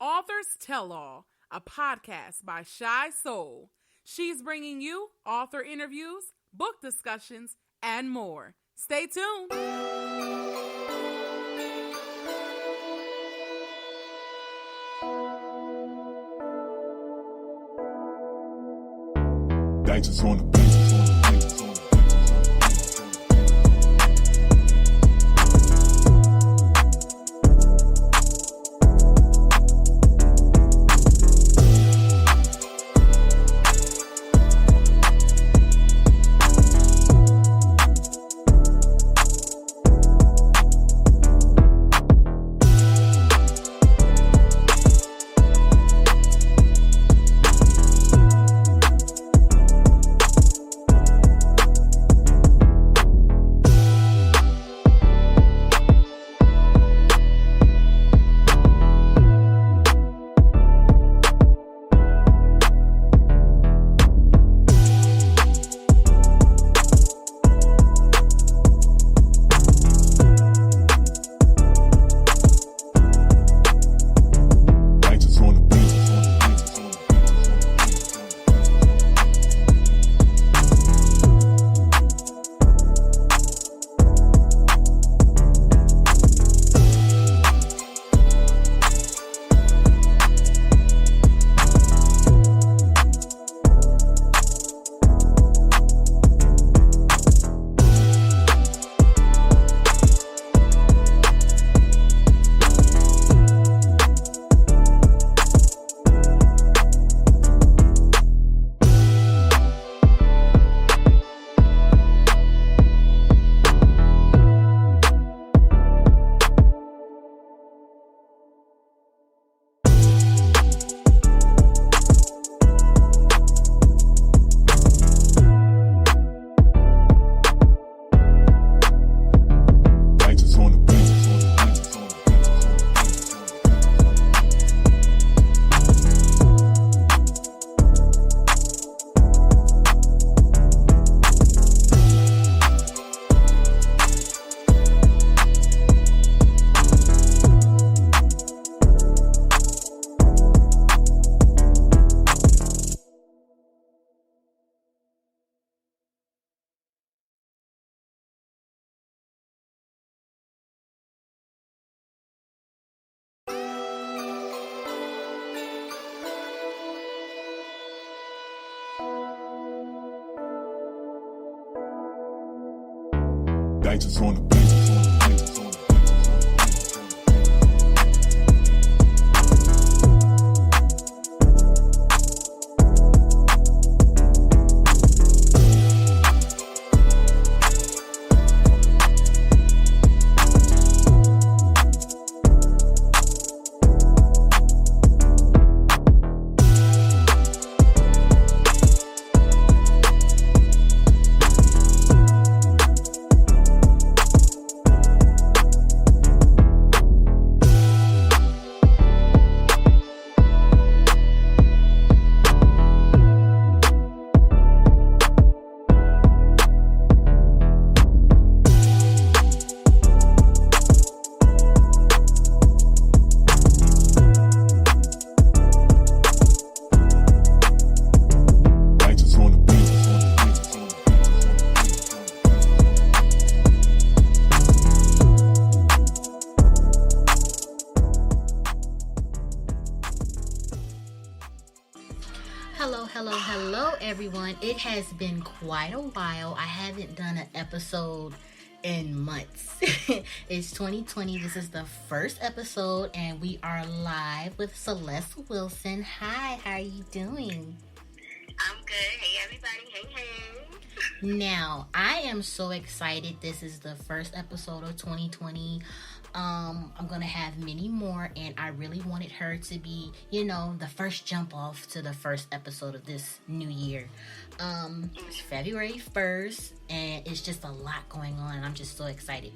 Authors Tell All, a podcast by Shy Soul. She's bringing you author interviews, book discussions, and more. Stay tuned. Digits on the beat. Digits on the beat. Hello, everyone. It has been quite a while. I haven't done an episode in months. It's 2020. This is the first episode, and we are live with Celeste Wilson. Hi, how are you doing? I'm good. Hey, everybody. Hey. Now, I am so excited. This is the first episode of 2020. I'm gonna have many more, and I really wanted her to be, the first jump off to the first episode of this new year. It's February 1st, and it's just a lot going on, and I'm just so excited.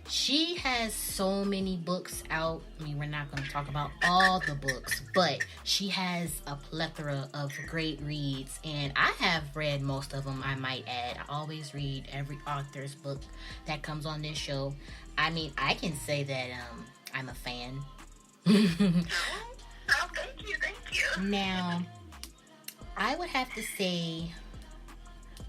She has so many books out. I mean, we're not going to talk about all the books, but she has a plethora of great reads, and I have read most of them, I might add. I always read every author's book that comes on this show. I mean, I can say that I'm a fan. Now, I would have to say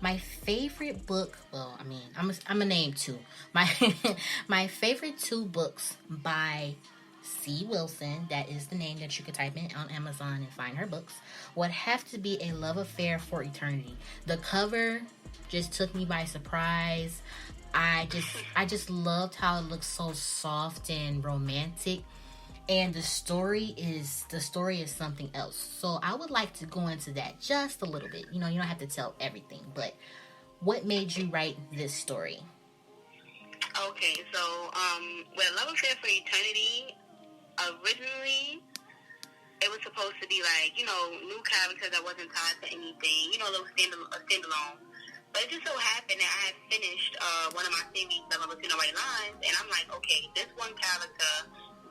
my favorite book. Well, I mean, I'm gonna name two. My favorite two books by C. Wilson, that is the name that you could type in on Amazon and find her books, would have to be A Love Affair for Eternity. The cover just took me by surprise. I just loved how it looks so soft and romantic. And the story is something else. So I would like to go into that just a little bit. You don't have to tell everything, but what made you write this story? Okay, so well, Love Affair for Eternity, originally it was supposed to be like, new characters that wasn't tied to anything, a little standalone. But it just so happened that I had finished one of my series, Love Between the White Lines, and I'm like, okay, this one character,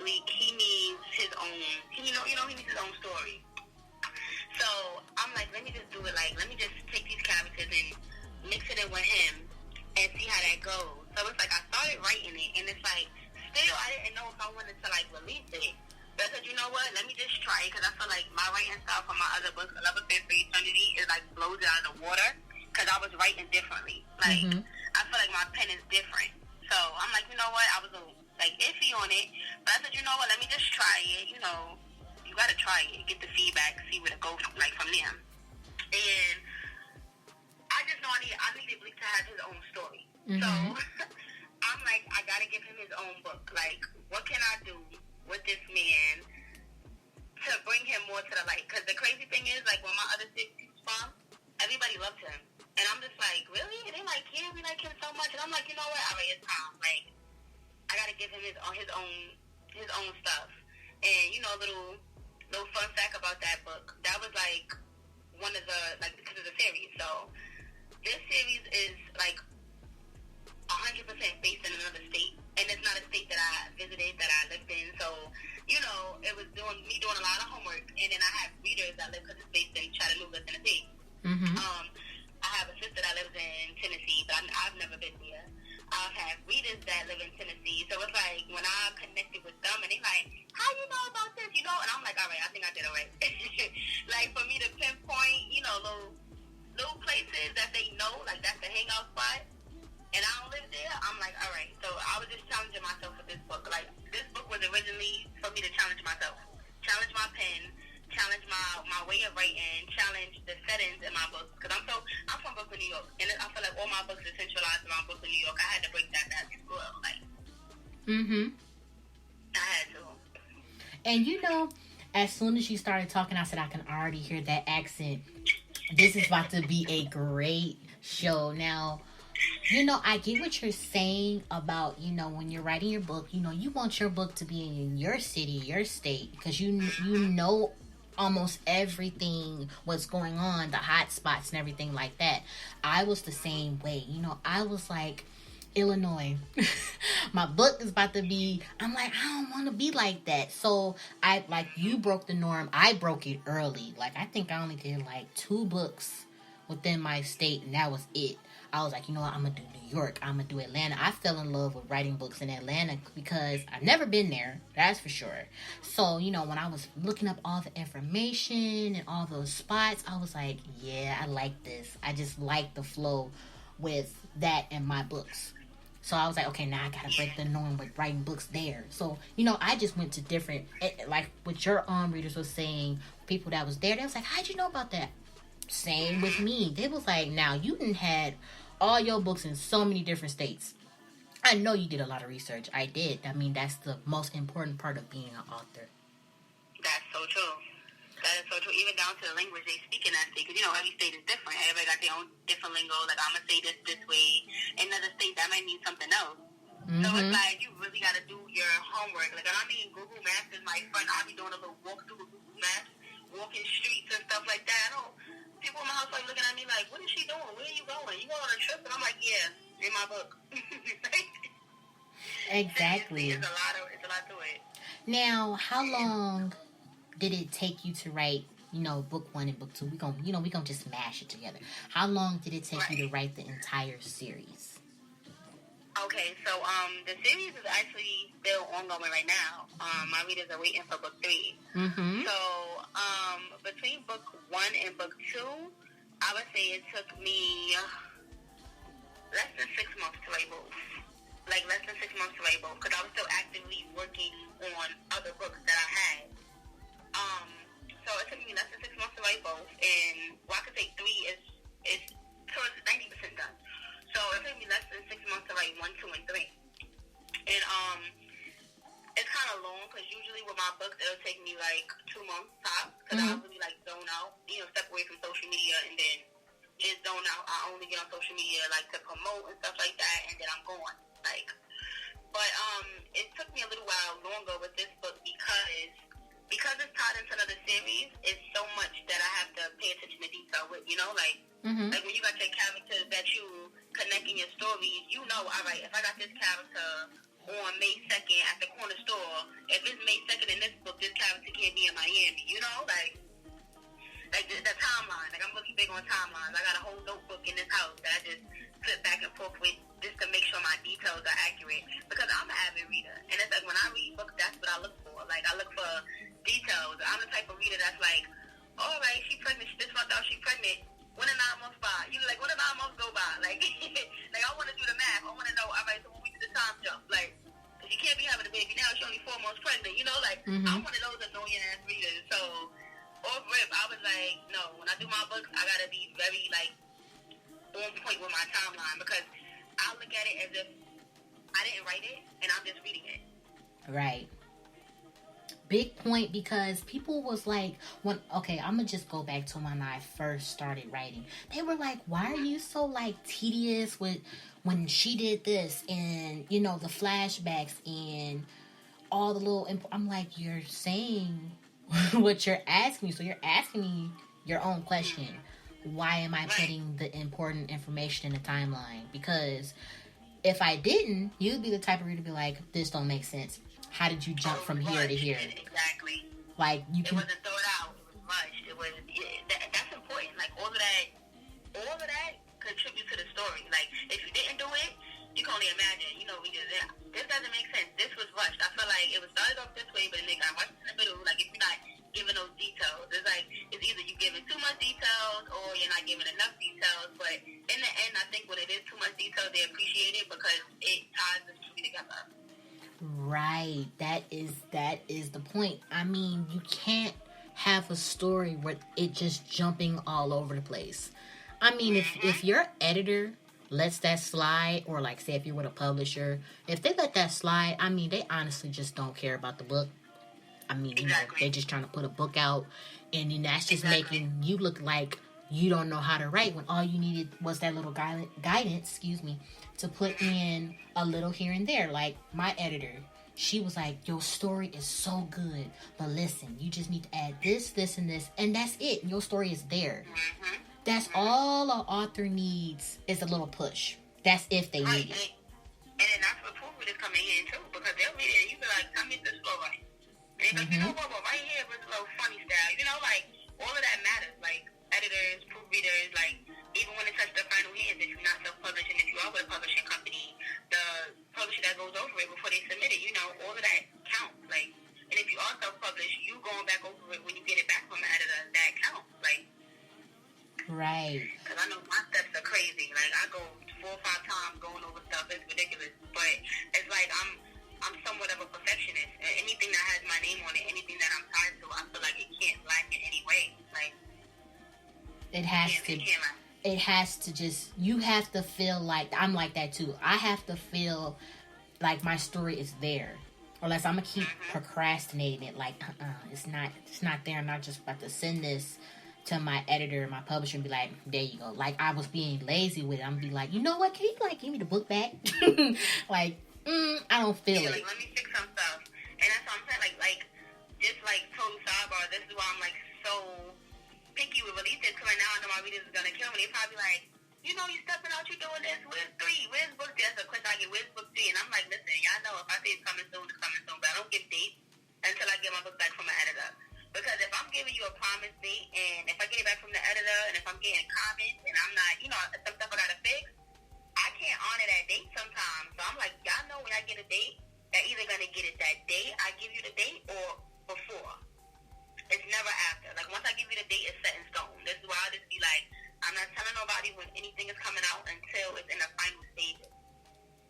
he needs his own, he needs his own story. So I'm like, let me just do it. Like, let me just take these characters and mix it in with him and see how that goes. So it's like I started writing it, and it's like, still I didn't know if I wanted to like release it. But I said, you know what? Let me just try it, because I feel like my writing style from my other books, Love Affair for Eternity, is like blows it out of the water, because I was writing differently. Like, I feel like my pen is different. So I'm like, you know what? I was like iffy on it, but I said, you know what? Let me just try it. You gotta try it, get the feedback, see where it goes from there. And I just know I needed Bleak to have his own story. So I'm like, I gotta give him his own book. Like, what can I do with this man to bring him more to the light? Because the crazy thing is, like, when my other series from, everybody loved him. And I'm just like, really? And they're like, yeah, we like him so much. And I'm like, you know what? All right, it's time. Like, I gotta give him his own stuff. And, little fun fact about that book, that was like one of the, like, because of the series. So this series is like 100% based in another state, and it's not a state that I visited, that I lived in. So it was doing a lot of homework, and then I have readers that live, because it's based in Chattanooga, Tennessee. I have a sister that lives in Tennessee, but I've never been there. I have readers that live in Tennessee, so it's like when I connected with them, and they like, how you know about this, And I'm like, all right, I think I did it right. Like, for me to pinpoint, little places that they know, like that's the hangout spot, and I don't live there, I'm like, all right. So I was just challenging myself with this book. Like, this book was originally for me to challenge myself, challenge my pen, challenge my way of writing, challenge the settings in my books. Because I'm from Brooklyn, New York, and I feel like all my books are centralized around Brooklyn, New York. I had to break that down as well. Like, I had to. And as soon as you started talking, I said, I can already hear that accent. This is about to be a great show. Now, I get what you're saying about, when you're writing your book, you want your book to be in your city, your state, because you know almost everything, what's going on, the hot spots and everything like that. I was the same way. I was like, Illinois, my book is about to be, I'm like, I don't want to be like that. So you broke the norm. I broke it early. Like, I think I only did like 2 books within my state, and that was it. I was like, you know what, I'm going to do New York. I'm going to do Atlanta. I fell in love with writing books in Atlanta because I've never been there. That's for sure. So, when I was looking up all the information and all those spots, I was like, yeah, I like this. I just like the flow with that in my books. So I was like, okay, now I got to break the norm with writing books there. So, I just went to different, like what your readers was saying, people that was there, they was like, how'd you know about that? Same with me. They was like, now you done had all your books in so many different states. I know you did a lot of research. I did. I mean, that's the most important part of being an author. That's so true. That is so true. Even down to the language they speak in that state. Because, every state is different. Everybody got their own different lingo. Like, I'm going to say this way. In another state, that might mean something else. So it's like, you really got to do your homework. Like, Google Maps is my friend. I'll be doing a little walk through Google Maps, walking streets and stuff like that. I know people in my house like looking at me like, what is she doing? Where are you going? You going on a trip? And I'm like, yeah, in my book. Exactly. It's a lot to it. Now, how long did it take you to write, book 1 and book 2? We gonna just mash it together. How long did it take you to write the entire series? Okay, so the series is actually still ongoing right now. My readers are waiting for book 3. Mm-hmm. So between book 1 and book 2, I would say it took me less than 6 months to write both. Like less than 6 months to write both, because I was still actively working on other books that I had. So it took me less than 6 months to write both, and I could say 3 is towards 90% done. So it took me less than 6 months to write 1, 2, and 3. And it's kind of long, because usually with my books it'll take me like 2 months tops, because I really like zone out, step away from social media and then just zone out. I only get on social media like to promote and stuff like that, and then I'm gone. But it took me a little while longer with this book because it's tied into another series. It's so much that I have to pay attention to detail with. Like when you got your characters that you connect in your stories, all right, if I got this character on May 2nd at the corner store, if it's May 2nd in this book, this character can't be in Miami. Like the timeline. Like I'm really big on timelines. I got a whole notebook in this house that I just flip back and forth with just to make sure my details are accurate, because I'm an avid reader, and it's like when I read books, that's what I look for. Like I look for details. I'm the type of reader that's like, all right, she's pregnant. This month out, she's pregnant. When the 9 months by? Like when the 9 months go by? Like like I want to do the math. I want to know. All right, so when we do the time jump, like she can't be having a baby now. She's only 4 months pregnant. I'm one of those annoying ass readers. So off rip, I was like, no. When I do my books, I gotta be very like on point with my timeline, because I look at it as if I didn't write it and I'm just reading it. Right. Big point, because people was like, I'm gonna just go back to when I first started writing. They were like, why are you so like tedious with when she did this and the flashbacks and all the little I'm like, you're saying what you're asking me, so you're asking me your own question. Why am I putting the important information in the timeline? Because if I didn't, you'd be the type of reader to be like, this don't make sense. How did you jump from here to here? Exactly. Like you can. It wasn't thought out. It was rushed. It was. That's important. Like all of that contributes to the story. Like if you didn't do it, you can only imagine. This doesn't make sense. This was rushed. I feel like it was started off this way, but then they got rushed in the middle. Like if you're not giving those details, it's like it's either you giving too much details or you're not giving enough details. But in the end, I think when it is too much detail, they appreciate it because it ties the story together. Right. That is the point. I mean, you can't have a story where it just jumping all over the place. I mean, if your editor lets that slide, or like say if you're with a publisher, if they let that slide, I mean, they honestly just don't care about the book. I mean, they're just trying to put a book out, and then that's just making you look like you don't know how to write when all you needed was that little guidance, to put in a little here and there. Like my editor, she was like, your story is so good, but listen, you just need to add this, this, and this, and that's it. Your story is there. That's all an author needs, is a little push. That's if they need it. And then that's where proofreaders come in here too, because they'll read it and you be like, tell me this slow right. And they're like, you know what, right here was a little funny style. Like all of that matters. Like editors, proofreaders, like even when it touches the final hands, if you're not self-publishing, if you are with a publishing company, the publisher that goes over it before they submit it, all of that counts. Like, and if you are self-published, you going back over it when you get it back from the editor, that counts. Like, right. Because I know my steps are crazy. Like I go 4 or 5 times going over stuff. It's ridiculous. But it's like I'm somewhat of a perfectionist. And anything that has my name on it, anything that I'm tied to, I feel like it can't lack in any way. Like it has to. It has to just. You have to feel like I'm like that too. I have to feel like my story is there, or else I'm gonna keep procrastinating it. Like it's not there. I'm not just about to send this to my editor, my publisher, and be like, there you go. Like I was being lazy with it. I'm gonna be like, you know what? Can you like give me the book back? Like. I don't feel it. Like, let me fix some stuff. And that's what I'm saying. Like, just like total sidebar. This is why I'm like so picky with release dates. Because right now I know my readers are gonna kill me. They probably like, you stepping out, you doing this. Where's 3? Where's book 3? That's a question I get. Where's book 3? And I'm like, listen, y'all know if I say it's coming soon, it's coming soon. But I don't give dates until I get my book back from my editor. Because if I'm giving you a promise date, and if I get it back from the editor, and if I'm getting comments, and I'm not, some stuff I gotta fix, I can't honor that date sometimes. So I'm like, y'all know when I get a date, they're either gonna get it that day I give you the date or before. It's never after. Like, once I give you the date, it's set in stone. This is why I just be like, I'm not telling nobody when anything is coming out until it's in the final stages.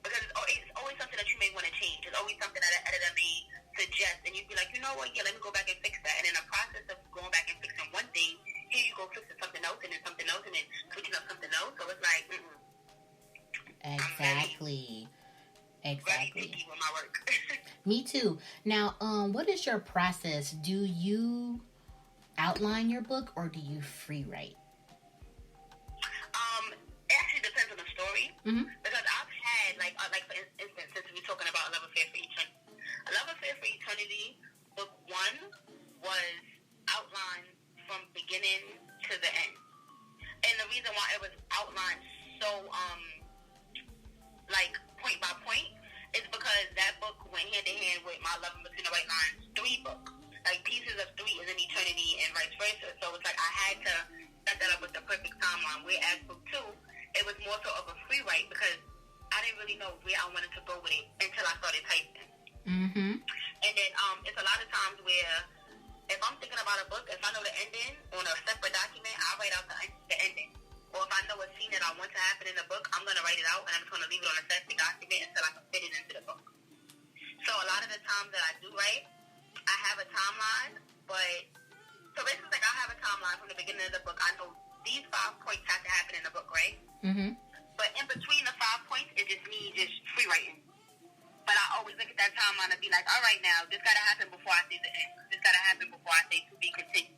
Because it's always something that you may want to change. It's always something that an editor may suggest, and you'd be like, you know what, yeah, let me go back and fix that. And in the process of going back and fixing one thing, here you go fixing something else, and then something else, and then switching up something else. So it's like, Exactly. very picky with my work. Me too. Now, what is your process? Do you outline your book or do you free write? It actually depends on the story. Mm-hmm. Because I've had, like for instance, since we're talking about A Love Affair for Eternity. A Love Affair for Eternity, book 1 was outlined from beginning to the end. And the reason why it was outlined so, like, point by point is because that book went hand in hand with My Love in Between the White Lines 3 book. Like, Pieces of 3 is in Eternity and vice versa. So it's like I had to set that up with the perfect timeline. Whereas book 2, it was more so of a free write because I didn't really know where I wanted to go with it until I started typing. Mm-hmm. And then it's a lot of times where if I'm thinking about a book, if I know the ending on a separate document, I write out the ending. Or if I know a scene that I want to happen in the book, I'm going to write it out and I'm just going to leave it on a separate document until I can fit it into the book. So a lot of the times that I do write, I have a timeline, but so basically like I have a timeline from the beginning of the book. I know these 5 points have to happen in the book, right? Mm-hmm. But in between the 5 points, it's just me just free writing. But I always look at that timeline and be like, all right, now, this got to happen before I say the end. This got to happen before I say to be continued.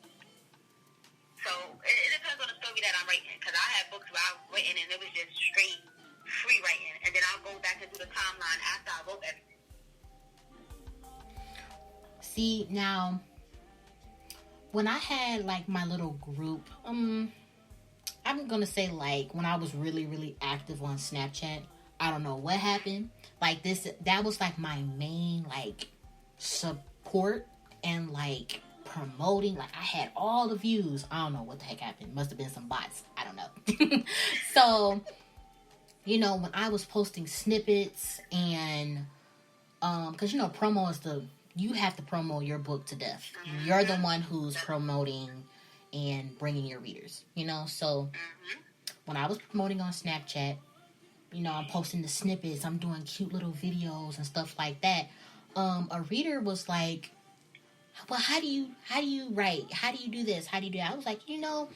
So it depends on the story that I'm writing. Because I had books where I've written and it was just straight free writing. And then I'll go back and do the timeline after I wrote everything. See, now, when I had, like, my little group, I'm gonna say, like, when I was really, really active on Snapchat, I don't know what happened. Like, that was, like, my main, like, support and, like, promoting. Like, I had all the views. I don't know what the heck happened. Must have been some bots. I don't know. So, you know, when I was posting snippets and, because, you know, promo is you have to promote your book to death. You're the one who's promoting and bringing your readers, you know? So when I was promoting on Snapchat, you know, I'm posting the snippets, I'm doing cute little videos and stuff like that. A reader was like, well, how do you write? How do you do this? How do you do that? I was like, you know,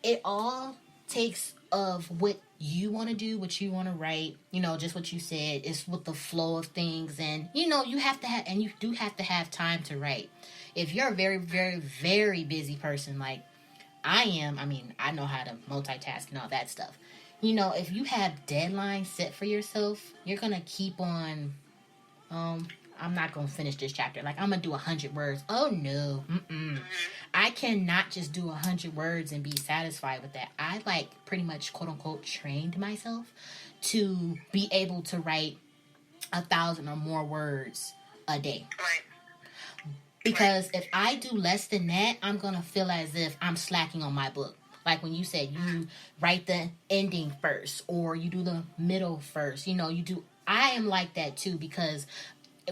it all takes of what you want to do, what you want to write, you know, just what you said. It's with the flow of things, and you know, you do have to have time to write. If you're a very, very, very busy person like I am, I mean, I know how to multitask and all that stuff. You know, if you have deadlines set for yourself, you're gonna keep on I'm not going to finish this chapter. Like, I'm going to do 100 words. Oh, no. I cannot just do 100 words and be satisfied with that. I, like, pretty much, quote-unquote, trained myself to be able to write 1,000 or more words a day. Because if I do less than that, I'm going to feel as if I'm slacking on my book. Like when you said you write the ending first or you do the middle first. You know, I am like that, too, because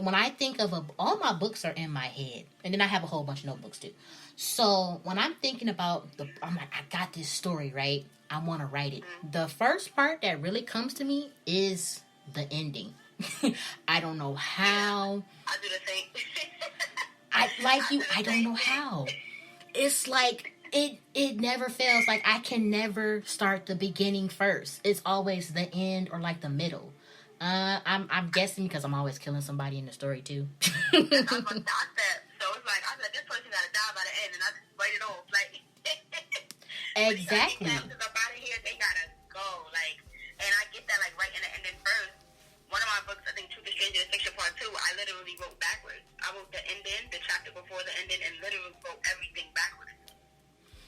when I think of all my books are in my head, and then I have a whole bunch of notebooks too. So when I'm thinking about I'm like, I got this story, right? I want to write it. The first part that really comes to me is the ending. I don't know how. I do the same. I don't know how. It's like it never fails. Like I can never start the beginning first. It's always the end or like the middle. I'm guessing because I'm always killing somebody in the story too. I'm a doctor, so it's like I said, this person gotta die by the end, and I just write it off. Like exactly. Because up out of here, they gotta go. Like, and I get that like right in the ending first. One of my books, I think, Truth is Stranger Than Fiction Part 2, I literally wrote backwards. I wrote the ending, the chapter before the ending, and literally wrote everything backwards.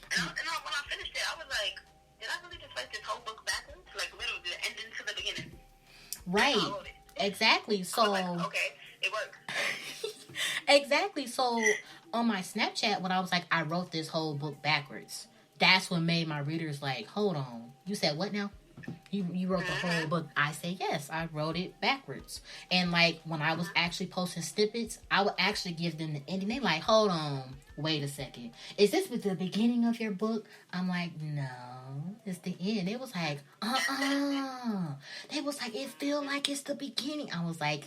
And when I finished it, I was like, did I really just write this whole book backwards? Like literally the ending to the beginning. Right. Exactly. So like, okay, it works. Exactly. So on my Snapchat, when I was like, I wrote this whole book backwards, that's what made my readers like, hold on. You said what now? You wrote the whole book. I say yes, I wrote it backwards. And like when I was actually posting snippets, I would actually give them the ending. They like, hold on, wait a second. Is this with the beginning of your book? I'm like, no, it's the end. It was like, They was like, it feel like it's the beginning. I was like,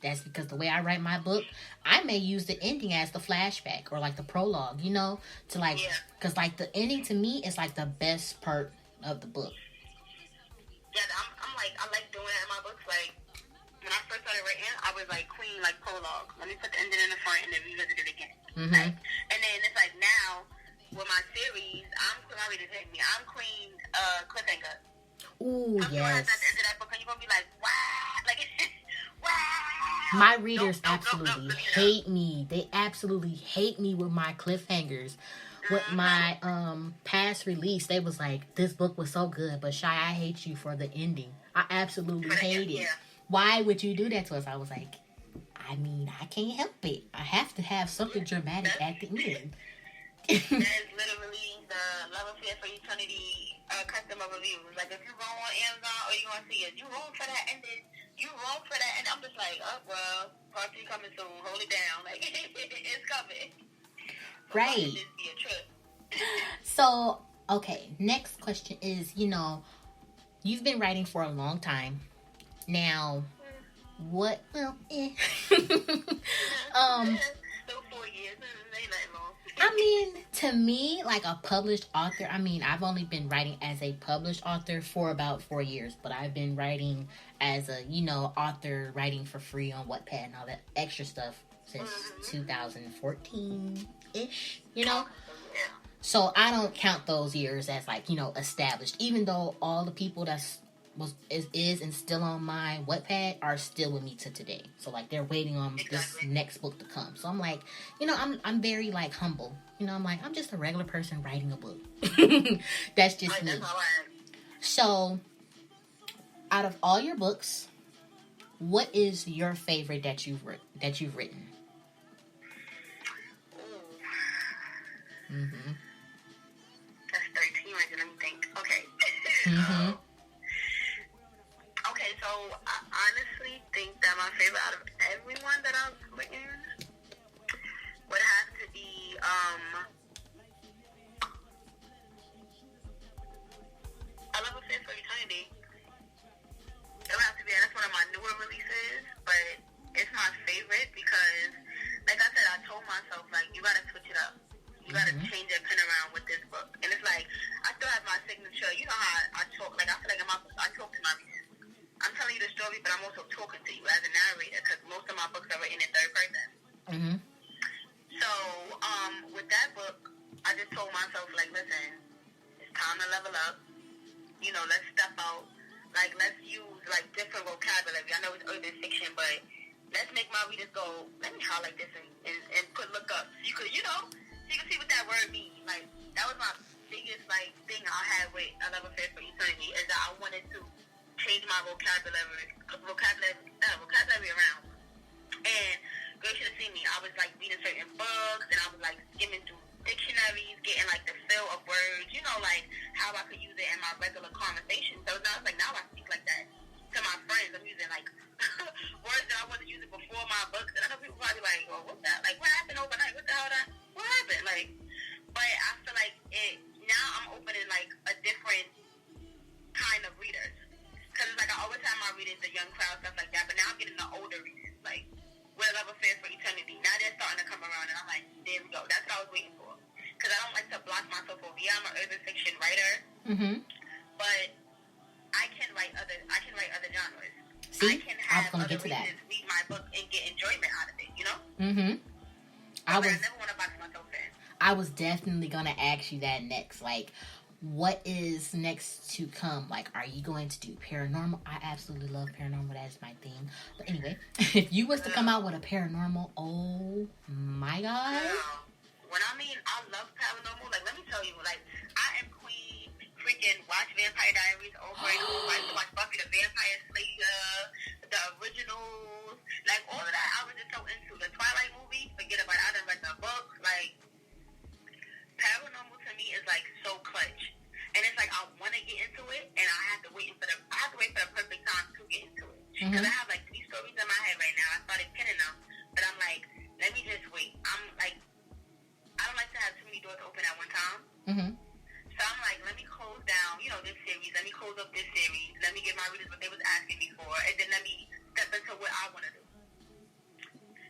that's because the way I write my book, I may use the ending as the flashback or like the prologue, you know, to like, because like the ending to me is like the best part of the book. Yeah, I'm like, I like doing that in my books. Like, when I first started writing, I was like, queen, like, prologue. Let me put the ending in the front and then revisit it again. Mm-hmm. Like, and then it's like now, with my series, my readers hate me. I'm queen, cliffhanger. Ooh, yes. At the end of that book, and you're going to be like, wow. Like, wow. My readers absolutely hate me. They absolutely hate me with my cliffhangers. With my past release, they was like, this book was so good, but Shy, I hate you for the ending. I absolutely hate it. Why would you do that to us? I was like, I mean, I can't help it. I have to have something dramatic at the end. That is literally the Love Affair for Eternity customer reviews. Like, if you go on Amazon or you want to see it, you wrong for that ending. You wrong for that. And I'm just like, oh, well, part 2 coming soon. Hold it down. Like, it's coming. Right. So, okay, next question is, you know, you've been writing for a long time. Now, what, well, So 4 years, ain't nothing long. I mean, to me, like a published author, I mean, I've only been writing as a published author for about 4 years, but I've been writing as a, you know, author, writing for free on Wattpad and all that extra stuff since 2014-ish, you know? So I don't count those years as like, you know, established, even though all the people is and still on my Wattpad are still with me to today. So like they're waiting on this next book to come. So I'm like, you know, I'm very like humble. You know, I'm like, I'm just a regular person writing a book. That's just me. So out of all your books, what is your favorite that you've written? Mm-hmm. That's 13 right there. Let me think. Okay. Mm-hmm. Okay, so I honestly think that my favorite out of everyone that I've written would have to be I Love Affair for Eternity. It would have to be, that's one of my newer releases, but it's my favorite because, like I said, I told myself, like, you gotta switch it up. You gotta change your pen around with this book. And it's like, I still have my signature. You know how I talk, like, I feel like in my book, I talk to my readers. I'm telling you the story, but I'm also talking to you as a narrator because most of my books are written in third person. Mm-hmm. So, with that book, I just told myself, like, listen, it's time to level up. You know, let's step out. Like, let's use, like, different vocabulary. I know it's urban fiction, but let's make my readers go, let me highlight this and put look up. So you could, you know, so you can see what that word means. Like, that was my biggest, like, thing I had with I Love Affair for Eternity is that I wanted to change my vocabulary around. And girl should have seen me. I was like reading certain books and I was like skimming through dictionaries, getting like the feel of words, you know, like how I could use it in my regular conversation. So now it's like now I speak like that to my friends. I'm using like words that I wasn't using before my books. And I know people probably like, well, what's that? Like, what happened overnight? What the hell that? What happened? Like, but I feel like it now I'm opening like a different kind of readers. Because it's like I always have my readers, the young crowd, stuff like that. But now I'm getting the older readers, like with A Love Affair for Eternity. Now they're starting to come around, and I'm like, there we go. That's what I was waiting for. Because I don't like to block myself over. Yeah, I'm an urban fiction writer, but I can write other genres. See, I can have other readers read my book and get enjoyment out of it. You know? I never want to box myself in. I was definitely gonna ask you that next. Like, what is next to come? Like, are you going to do paranormal? I absolutely love paranormal. That is my thing. But anyway, if you was to come out with a paranormal, oh my god. When I mean I love paranormal, like let me tell you, like I am queen freaking watch Vampire Diaries over and over. I used to watch Buffy the Vampire Slayer, the originals, like all of that I was just so into. The Twilight movie, forget about it. I done read the books, like paranormal to me is like so clutch. And it's like I want to get into it and I have to wait Mm-hmm. So I'm like, let me close down, this series. Let me close up this series. Let me give my readers what they was asking me for, and then let me step into what I want to do.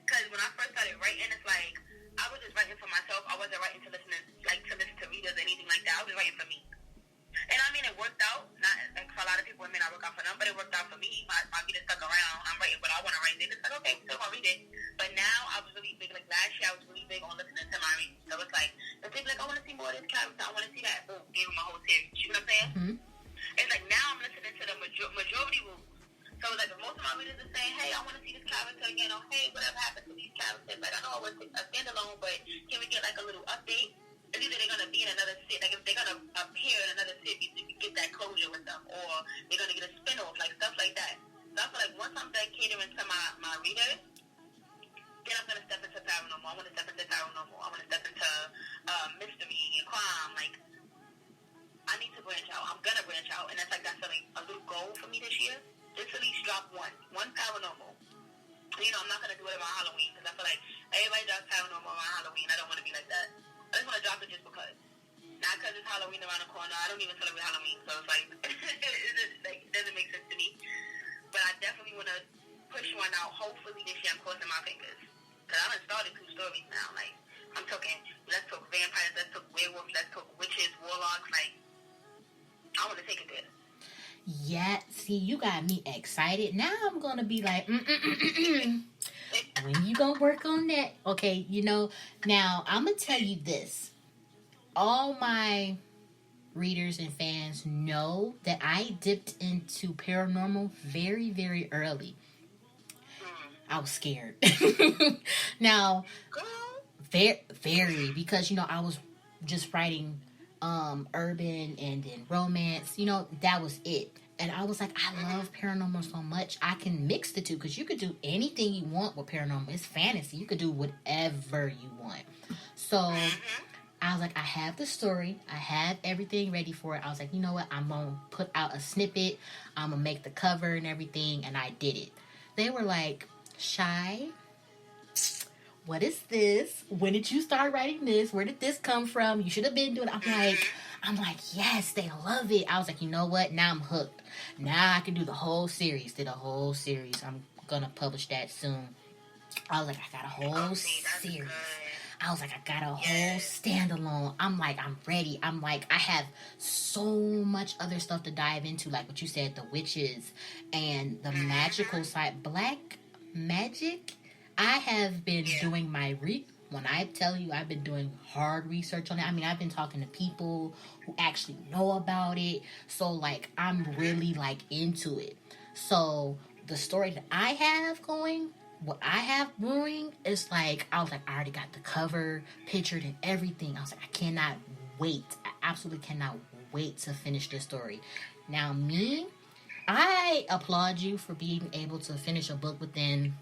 Because when I first started writing, it's like I was just writing for myself. I wasn't writing to listen to readers or anything like that. I was writing for me. And I mean, it worked out. Not like for a lot of people, it may not work out for them, but it worked out for me. My readers stuck around. I'm writing what I want to write. They just like, okay, still gonna read it. But now I was really big. Like last year, I was really big on listening to my readers. So it's like if they be like, I want to see more of this character. I want to see that. Boom, gave them a whole series. You know what I'm saying? Mm-hmm. It's like now I'm listening to the majority rules. So it's like if most of my readers are saying, hey, I want to see this character again, or hey, whatever happened to these characters? Like I know it was a standalone, but can we get like a little update? It's either they're gonna be in another city, like if they're gonna appear in another city, so you get that closure with them, or they're gonna get a spin-off, like stuff like that. So I feel like once I'm done catering to my readers, then I'm gonna step into paranormal. I want to step into paranormal. I want to step into mystery and crime. Like I need to branch out. I'm gonna branch out, and that's like like a little goal for me this year. Just at least drop one paranormal. I'm not gonna do it around Halloween because I feel like everybody does paranormal around Halloween. I don't want to be like that. I just want to drop it just because. Not because it's Halloween around the corner. I don't even celebrate Halloween, so it's like it doesn't make sense to me. But I definitely want to push one out. Hopefully this year I'm crossing my fingers. Because I done started 2 stories now. Like, I'm talking, let's talk vampires, let's talk werewolves, let's talk witches, warlocks. Like, I want to take it there. Yeah, see, you got me excited. Now I'm going to be like, when you going to work on that? Okay, now I'm going to tell you this. All my readers and fans know that I dipped into paranormal very, very early. I was scared. Now, very, because, I was just writing urban and then romance, that was it. And I was like, I love paranormal so much. I can mix the two because you could do anything you want with paranormal. It's fantasy. You could do whatever you want. So I was like, I have the story. I have everything ready for it. I was like, you know what? I'm going to put out a snippet. I'm going to make the cover and everything. And I did it. They were like, Shy, what is this? When did you start writing this? Where did this come from? You should have been doing it. I'm like, yes, they love it. I was like, you know what? Now I'm hooked. Now I can do the whole series. Did a whole series. I'm going to publish that soon. I was like, I got a whole series. I was like, I got a whole standalone. I'm like, I'm ready. I'm like, I have so much other stuff to dive into. Like what you said, the witches and the magical side. Black magic. I have been doing my when I tell you I've been doing hard research on it. I mean, I've been talking to people who actually know about it. So like, I'm really like into it. So the story that I have going, what I have brewing is like, I was like, I already got the cover pictured and everything. I was like, I cannot wait. I absolutely cannot wait to finish this story. Now me, I applaud you for being able to finish a book within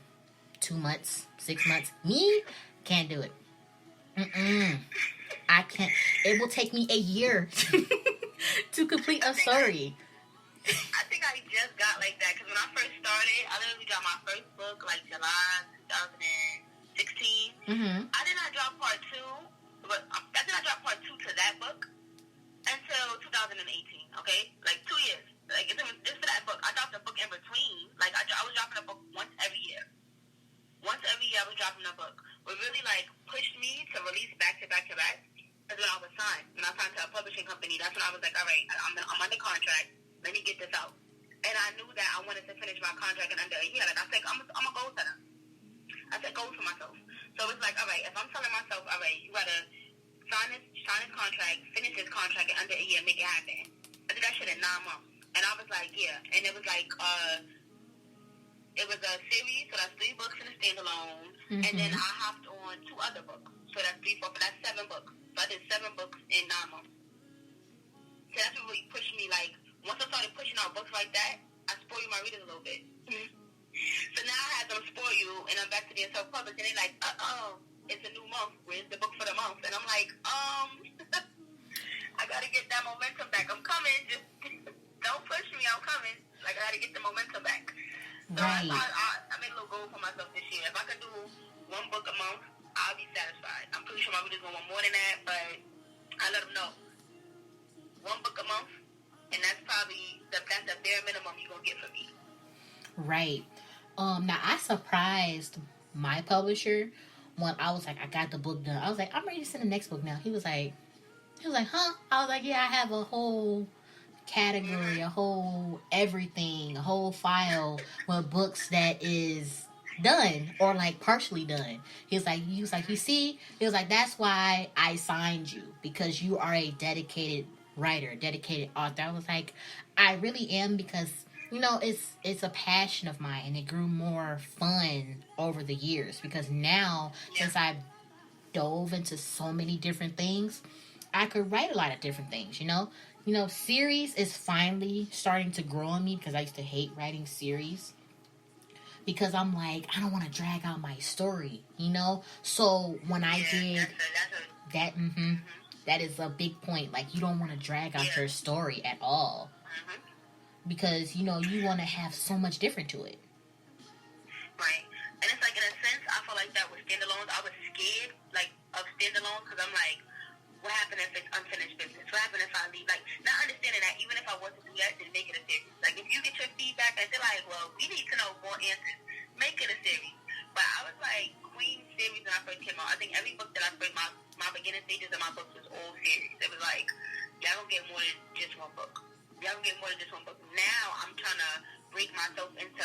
2 months, 6 months. Me, can't do it. I can't. It will take me a year to complete a story. I think I just got like that because when I first started, I literally got my first book like July 2016. I did not drop part 2, but I did not drop part 2 to that book until 2018. Okay, like 2 years. Like it's just for that book. I dropped a book in between. Like I was dropping a book once every year. Once every year I was dropping a book. What really like pushed me to release back to back to back is when I was signed. When I signed to a publishing company, that's when I was like, all right, I'm under contract. Let me get this out. And I knew that I wanted to finish my contract in under a year. Like I said, I'm a goal setter. I set goals for myself. So it's like, all right, if I'm telling myself, all right, you gotta sign this contract, finish this contract in under a year, make it happen. I did that shit in 9 months. And I was like, yeah. And it was like, it was a series, so that's 3 books in a standalone. And then I hopped on 2 other books. So that's 3, 4, but that's 7 books. So I did 7 books in 9 months. So that's what really pushed me. Like, once I started pushing out books like that, I spoiled my readers a little bit. So now I had them spoil you, and I'm back to being self-published, and they're like, it's a new month. Where's the book for the month? And I'm like, I gotta get that momentum back. I'm coming. Just don't push me. I'm coming. Like, I gotta get the momentum back. So I made a little goal for myself this year. If I could do 1 book a month, I'll be satisfied. I'm pretty sure my readers will want more than that, but I let them know. One book a month, and that's probably that's the bare minimum you're going to get from me. Right. Now I surprised my publisher when I was like, I got the book done. I was like, I'm ready to send the next book now. He was like, huh? I was like, yeah, I have a whole category, a whole everything, a whole file with books that is done or like partially done. He was like, you see, he was like, that's why I signed you, because you are a dedicated writer, dedicated author. I was like, I really am, because it's a passion of mine, and it grew more fun over the years, because now since I dove into so many different things, I could write a lot of different things. Series is finally starting to grow on me, because I used to hate writing series, because I'm like, I don't want to drag out my story, So when I did that, that is a big point. Like, you don't want to drag out your story at all, because you want to have so much different to it. Right. And it's like, in a sense, I feel like that with standalones. I was scared, like, of standalones, because I'm like, what happened if it's unfinished business? What happened if I leave? Like, not understanding that even if I was to do that, then make it a series. Like, if you get your feedback and they're like, well, we need to know more answers, make it a series. But I was like, Queen series when I first came out. I think every book that I read, my beginning stages of my books was all series. It was like, y'all don't get more than just one book. Y'all don't get more than just one book. Now I'm trying to break myself into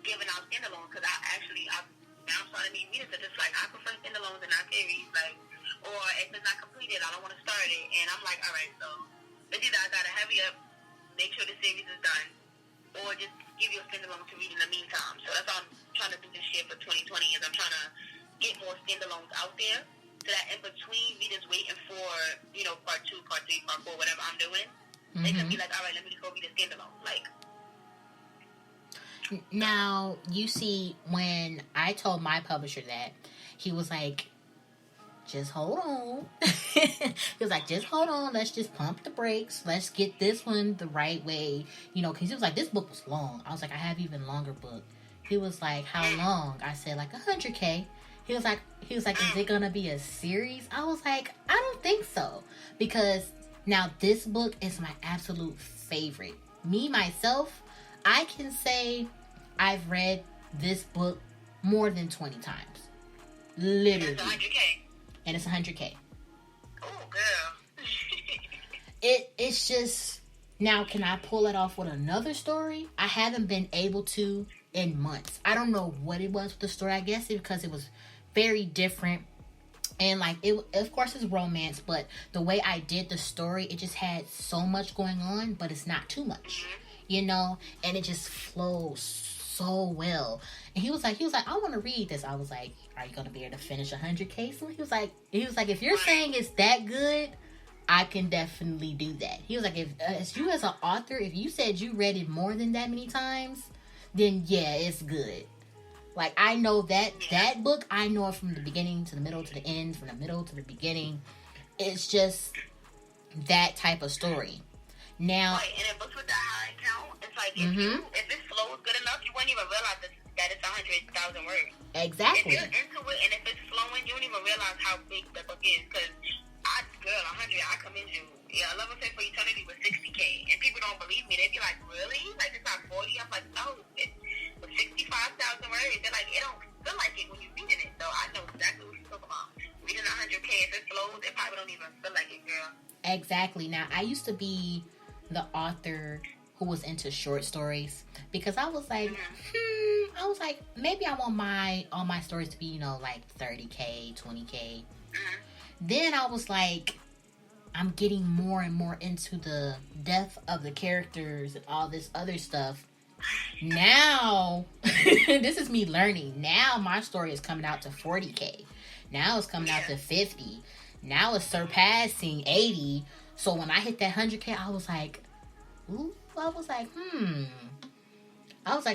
giving out standalones, because now I'm starting to meet readers that just like, I prefer standalones and not series. Like, or if it's not completed, I don't want to start it. And I'm like, all right, so it's either I gotta hurry up, make sure the series is done, or just give you a standalone to read in the meantime. So that's all I'm trying to do this year for 2020, is I'm trying to get more standalones out there, so that in between readers waiting for, part 2, part 3, part 4, whatever I'm doing, they can be like, all right, let me just go read a standalone. Like, now, you see, when I told my publisher that, he was like, just hold on. He was like, just hold on. Let's just pump the brakes. Let's get this one the right way. Because he was like, this book was long. I was like, I have even longer book. He was like, how long? I said, like 100K. He was like, is it going to be a series? I was like, I don't think so. Because now this book is my absolute favorite. Me, myself, I can say I've read this book more than 20 times. Literally. It's 100K. And it's 100K. Oh, girl. It's just, now can I pull it off with another story? I haven't been able to in months. I don't know what it was with the story. I guess because it was very different. And like, it, of course it's romance, but the way I did the story, it just had so much going on, but it's not too much, and it just flows so well. And he was like, I want to read this. I was like, are you going to be able to finish 100K? So he was like, if you're saying it's that good, I can definitely do that. He was like, if as you as an author, if you said you read it more than that many times, then yeah, it's good. Like, I know that book, I know it from the beginning to the middle to the end, from the middle to the beginning. It's just that type of story. Now, right, and in books with that high count, it's like, if it flows good enough, you wouldn't even realize that it's 100,000 words. Exactly. If you're into it, and if it's flowing, you don't even realize how big the book is. Because, 100, I commend you. Yeah, I Love Affair for Eternity was 60K. And people don't believe me. They be like, really? Like, it's not 40? I'm like, no, it's 65,000 words. They're like, it don't feel like it when you're reading it. So I know exactly what you're talking about. Reading 100K, if it flows, it probably don't even feel like it, girl. Exactly. Now, I used to be the author who was into short stories, because I was like, maybe I want all my stories to be, like 30K, 20K. Then I was like, I'm getting more and more into the depth of the characters and all this other stuff. Now, this is me learning. Now my story is coming out to 40K. Now it's coming out to 50. Now it's surpassing 80. So when I hit that 100K, I was like,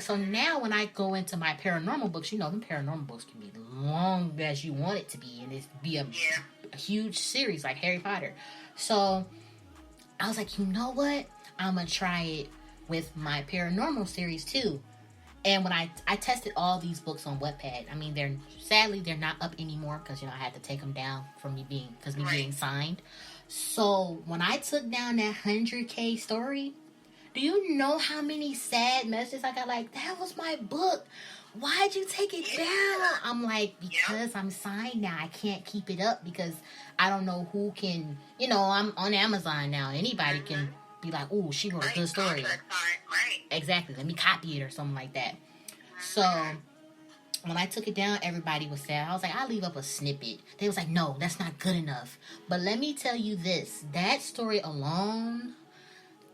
so now when I go into my paranormal books, them paranormal books can be long as you want it to be, and it be a huge series like Harry Potter. So I was like, you know what? I'm going to try it with my paranormal series too. And when I tested all these books on Wattpad, I mean, they're not up anymore, because, I had to take them down from being signed. So when I took down that 100K story, do you know how many sad messages I got? Like, that was my book. Why'd you take it down? I'm like, because I'm signed now. I can't keep it up because I don't know who can, I'm on Amazon now. Anybody can be like, oh, she wrote a good story. Right. Exactly. Let me copy it or something like that. So when I took it down, everybody was sad. I was like, I'll leave up a snippet. They was like, no, that's not good enough. But let me tell you this. That story alone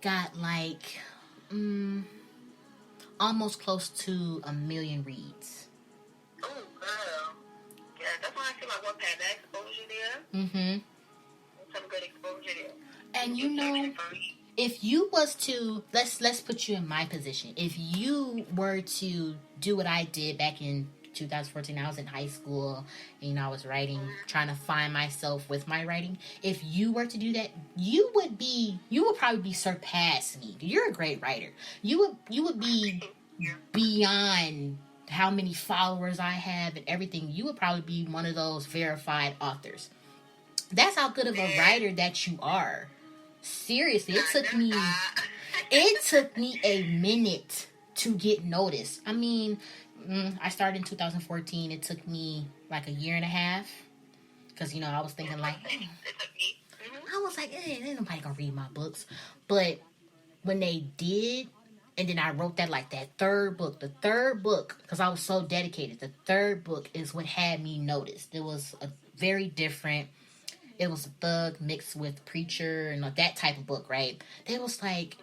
got like almost close to 1 million reads. Oh, girl. Yeah, that's why I see my Wattpad. That exposure there. Mm-hmm. Some good exposure there. And if you was to, let's put you in my position. If you were to do what I did back in 2014, I was in high school, and I was writing, trying to find myself with my writing. If you were to do that, you would probably be surpass me. You're a great writer. You would be beyond how many followers I have and everything. You would probably be one of those verified authors. That's how good of a writer that you are. Seriously, it took me a minute to get noticed. I mean, I started in 2014. It took me like a year and a half. Because, I was thinking like, I was like, ain't nobody gonna read my books. But when they did, and then I wrote that third book. The third book, because I was so dedicated, the third book is what had me noticed. It was a very different, it was a thug mixed with preacher and that type of book, right? They was like,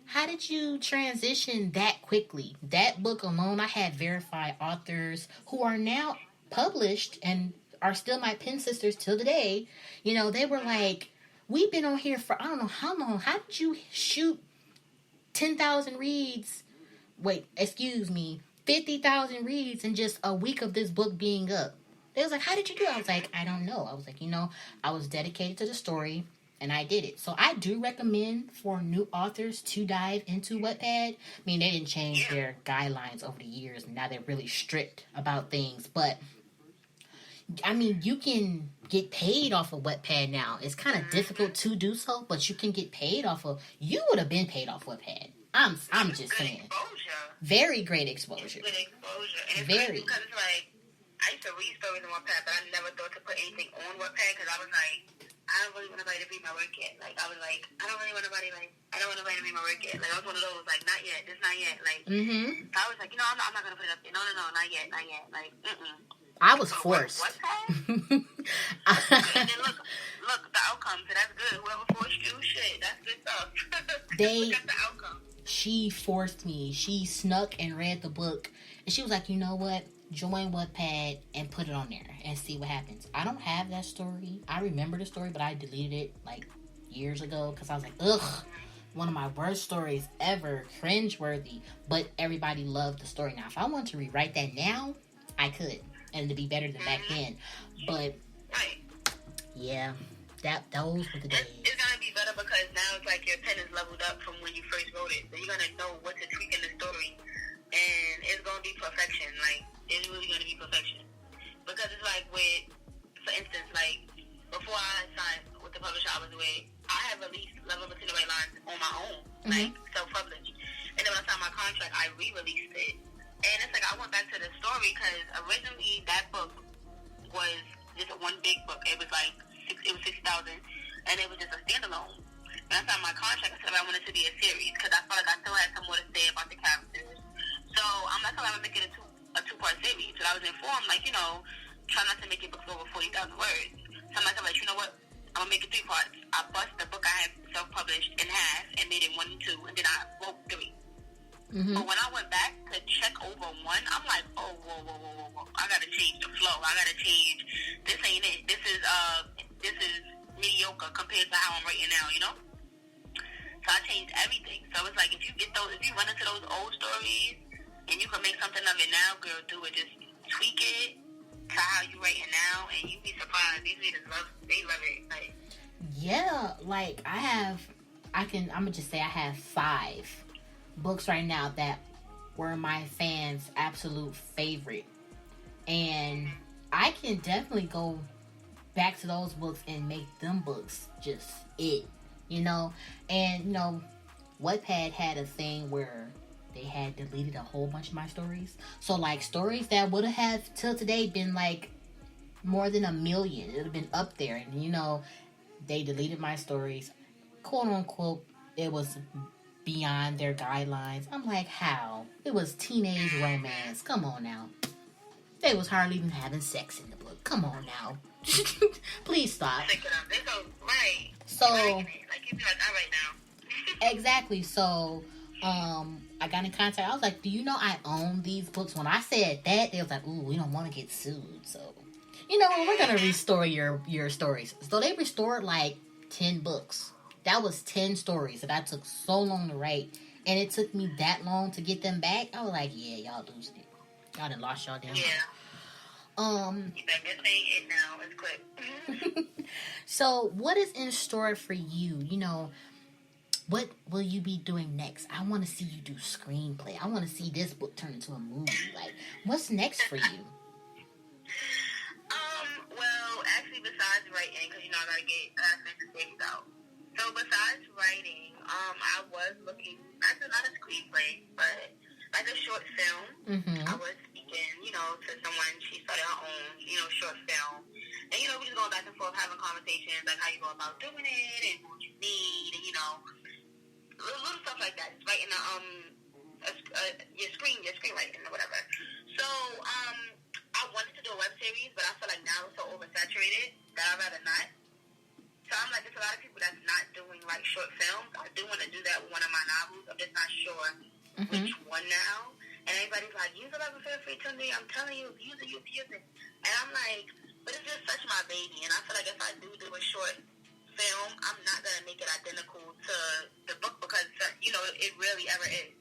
how did you transition that quickly? That book alone, I had verified authors who are now published and are still my pen sisters till today. They were like, we've been on here for I don't know how long. How did you shoot 10,000 reads? 50,000 reads in just a week of this book being up. They was like, how did you do it? I was like, I don't know. I was like, I was dedicated to the story. And I did it. So I do recommend for new authors to dive into Wattpad. I mean, they didn't change their guidelines over the years. And now they're really strict about things. But, I mean, you can get paid off of Wattpad now. It's kind of difficult to do so. But you can get paid off of... You would have been paid off Wattpad. I'm just saying. Exposure. Very great exposure. Good exposure. And it's Very. Because it's like, I used to read stories on Wattpad, but I never thought to put anything on Wattpad because I was like... I don't really want nobody to read my work yet. Like, I was like, I don't want nobody to read my work yet. Like, I was one of those, like, not yet, just not yet. Like, so I was like, I'm not going to put it up there. No, not yet. Like, I was forced. What's that? And then look, the outcome. So that's good. Whoever forced you, shit, that's good stuff. Look at the outcome. She forced me. She snuck and read the book. And she was like, you know what? Join Wattpad and put it on there and see what happens. I don't have that story. I remember the story, but I deleted it like years ago because I was like, ugh, one of my worst stories ever, cringeworthy. But everybody loved the story. Now, if I want to rewrite that now, I could, and to be better than back then. But yeah, those were the days. It's gonna be better because now it's like your pen is leveled up from when you first wrote it, so you're gonna know what to tweak in the story, and it's gonna be perfection. Like, it's really going to be perfection. Because it's like with, for instance, like, before I signed with the publisher I was with, I had released Love Between the White Lines on my own, like, self-published. And then when I signed my contract, I re-released it. And it's like, I went back to the story because originally that book was just one big book. It was like, it was 6,000, and it was just a standalone. When I signed my contract, I said I wanted it to be a series because I felt like I still had some more to say about the characters. So I'm not going to make it a two-part series. So I was informed, like, try not to make your books over 40,000 words. So I'm like, you know what? I'm going to make it 3 parts. I bust the book I had self-published in half and made it 1 and 2, and then I wrote 3. But when I went back to check over 1, I'm like, oh, whoa. I got to change the flow. I got to change. This ain't it. This is mediocre compared to how I'm writing now, So I changed everything. So it's like, if you run into those old stories, and you can make something of it now, girl, do it. Just tweak it to how you writing now, and you'd be surprised. These readers love it. Like, yeah, like I'm gonna just say I have 5 books right now that were my fans' absolute favorite. And I can definitely go back to those books and make them books just it, you know. And you know, Wattpad had a thing where they had deleted a whole bunch of my stories. So like stories that would have till today been like more than 1 million, it would have been up there. And you know, they deleted my stories, quote unquote. It was beyond their guidelines. I'm like, how? It was teenage romance. Come on now. They was hardly even having sex in the book. Come on now. Please stop. Right. So, like you be like, all right now. exactly. So, I got in contact. I was like, do you know I own these books? When I said that, they was like, ooh, we don't want to get sued. So, you know what? We're going to restore your stories. So they restored like 10 books. That was 10 stories that I took so long to write. And it took me that long to get them back. I was like, yeah, y'all losing it. Y'all done lost y'all damn. Yeah. You better get saying it now. It's quick. So, what is in store for you? You know, what will you be doing next? I want to see you do screenplay. I want to see this book turn into a movie. Like, what's next for you? Well, actually, besides writing, because you know I gotta finish the things out. So besides writing, I was looking not a screenplay, but like a short film. Mm-hmm. I was speaking, you know, to someone. She started her own, you know, short film, and you know, we just going back and forth having conversations like how you go about doing it and what you need, and you know, little stuff like that. Just writing your screenwriting or whatever. So I wanted to do a web series, but I feel like now it's so oversaturated that I'd rather not. So I'm like, there's a lot of people that's not doing like short films. I do want to do that with one of my novels. I'm just not sure which one now. And everybody's like, use it like a fair free Tunde. I'm telling you, use it. And I'm like, but it's just such my baby. And I feel like if I do a short film, I'm not going to make it identical to the book because, you know, it really ever is.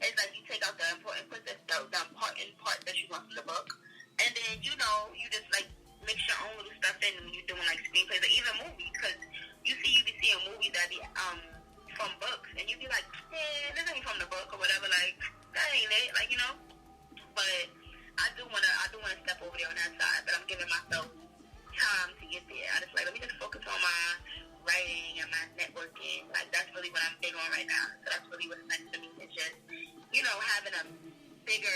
It's like you take out the important parts, the important part that you want from the book. And then, you know, you just like mix your own little stuff in when you're doing like screenplays or even movies. Because you be seeing movies that be from books. And you be like, this ain't from the book or whatever. Like, that ain't it. Like, you know. But I do wanna step over there on that side. But I'm giving myself time to get there. I just like, let me just focus on my writing and my networking. Like, that's really what I'm big on right now. So that's really what's next to me. It's just, you know, having a bigger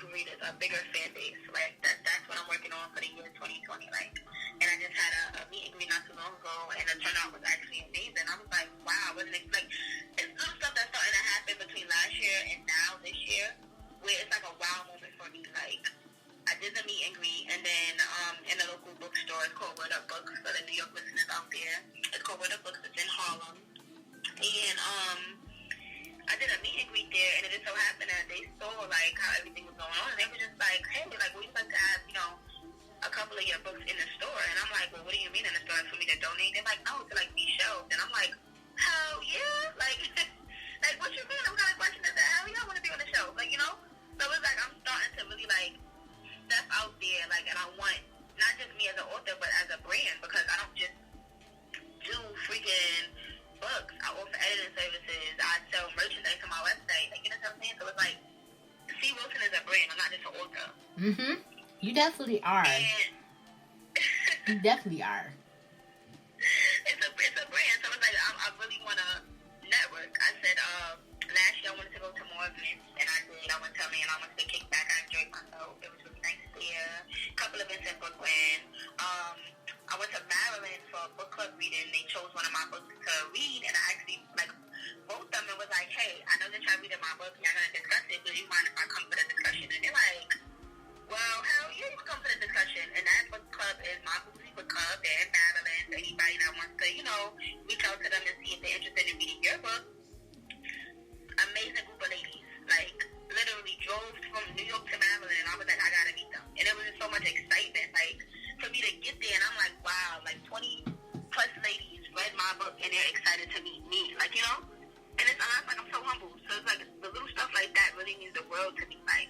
readers, a bigger fan base. Like, that's what I'm working on for the year 2020. Like, and I just had a meet and greet not too long ago, and the turnout was actually amazing. I was like, wow, wasn't it? Like, it's little stuff that's starting to happen between last year and now this year, where it's like a wow moment for me. Like, I did the meet and greet, and then in a local bookstore, it's called Word Up Books, for the New York listeners out there. It's called Word Up Books. It's in Harlem, and I did a meet and greet there, and it just so happened that they saw like how everything was going on, and they were just like, hey, like, we'd like to have, you know, a couple of your books in the store. And I'm like, well, what do you mean in the store? For me to donate? They're like, no, to like be shelved. And I'm like, hell yeah, like like what you mean? I'm kind of questioning that. Hell yeah, I want to be on the shelf, like, you know. So it's like I'm starting to really like step out there, like, and I want not just me as an author, but as a brand, because I don't just do freaking books. I offer editing services. I sell merchandise on my website. Like, you know what I'm saying? So it's like, C. Wilson is a brand. I'm not just an author. Mm-hmm. You definitely are. You definitely are. It's a brand. So it's like, I really want to network. I said, last year I wanted to go to more events, and I did. I went to Atlanta. I went to the Kickback. I enjoyed myself. It was really nice there. A couple of events in Brooklyn. I went to Maryland for a book club reading. They chose one of my books to read, and I actually, like, both of them, it was like, hey, I know that y'all reading my book, and y'all going to discuss it. Do you mind if I come for the discussion? And they're like, well, hell yeah, you can come for the discussion. And that book club is my bougie book club. They're in Maryland. So anybody that wants to, you know, reach out to them and see if they're interested in reading your book. Amazing group of ladies. Like, literally drove from New York to Maryland, and I was like, I got to meet them. And it was just so much excitement. Like, for me to get there, and I'm like, wow, like 20 plus ladies read my book, and they're excited to meet me. Like, you know? And it's like, I'm so humble. So it's like, the little stuff like that really means the world to me. Like,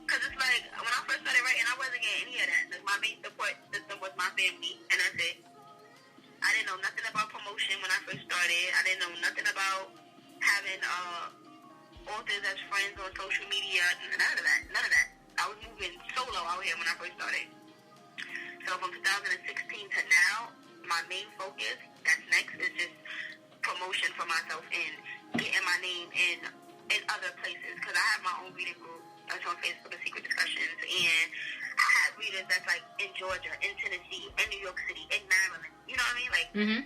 because it's like, when I first started writing, I wasn't getting any of that. Like, my main support system was my family, and that's it. I didn't know nothing about promotion when I first started. I didn't know nothing about having authors as friends on social media. None of that. I was moving solo out here when I first started. So So from 2016 to now, my main focus, that's next, is just promotion for myself and getting my name in other places. Because I have my own reading group that's on Facebook, The Secret Discussions, and I have readers that's like in Georgia, in Tennessee, in New York City, in Maryland. You know what I mean? Like, in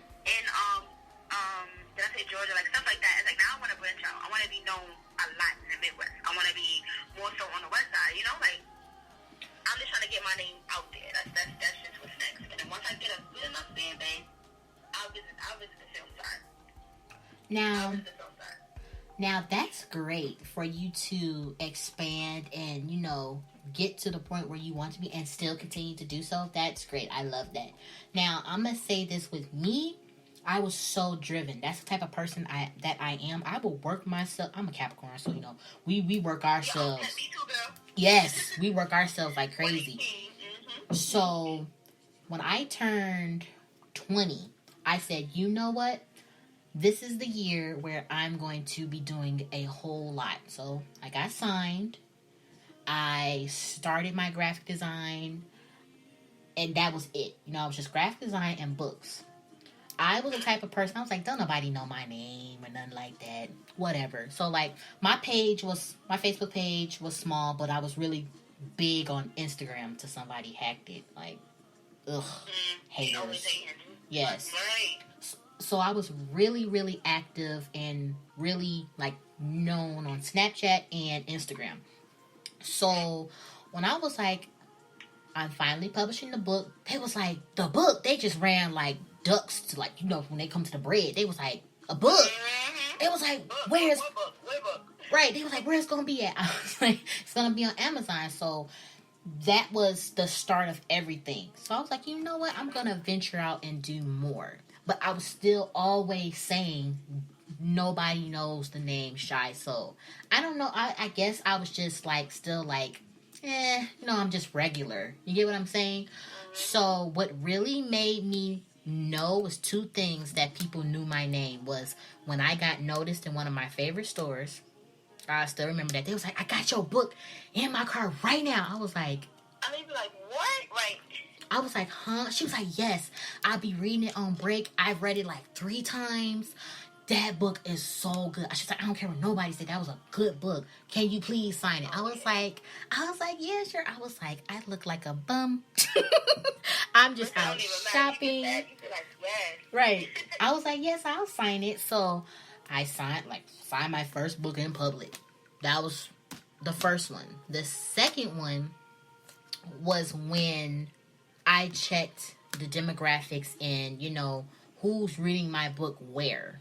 did I say Georgia? Like stuff like that. It's like now I want to branch out. I want to be known a lot in the Midwest. I want to be more so on the West Side. You know, like I'm just trying to get my name out there. That's just what's next. And then once I get a good enough fan base, I'll visit the film side. Now that's great for you to expand and, you know, get to the point where you want to be and still continue to do so. That's great. I love that. Now, I'm going to say this with me. I was so driven. That's the type of person I am. I will work myself. I'm a Capricorn, so, you know, we work ourselves. Yeah, me too, girl. Yes, we work ourselves like crazy. So, when I turned 20, I said, you know what? This is the year where I'm going to be doing a whole lot. So I got signed. I started my graphic design. And that was it. You know, it was just graphic design and books. I was the type of person, I was like, don't nobody know my name or nothing like that. Whatever. So, like, my Facebook page was small, but I was really big on Instagram till somebody hacked it. Like, ugh, haters. Yes. So I was really, really active and really, like, known on Snapchat and Instagram. So when I was like, I'm finally publishing the book, they was like, the book? They just ran like ducks to, like, you know, when they come to the bread. They was like, a book? It was like, where's... Right, they was like, where's it going to be at? I was like, it's going to be on Amazon. So that was the start of everything. So I was like, you know what? I'm going to venture out and do more. But I was still always saying, nobody knows the name Shy Soul. I don't know. I guess I was just like, still like, you know, I'm just regular. You get what I'm saying? So what really made me know was two things that people knew my name was when I got noticed in one of my favorite stores. I still remember that. They was like, I got your book in my car right now. I was like, what? Right. I was like, huh? She was like, yes, I'll be reading it on break. I've read it like 3 times. That book is so good. She was like, I don't care what nobody said. That was a good book. Can you please sign it? I was like, yeah, sure. I was like, I look like a bum. I'm just out shopping. Right. I was like, yes, I'll sign it. So I signed my first book in public. That was the first one. The second one was when I checked the demographics and, you know, who's reading my book where.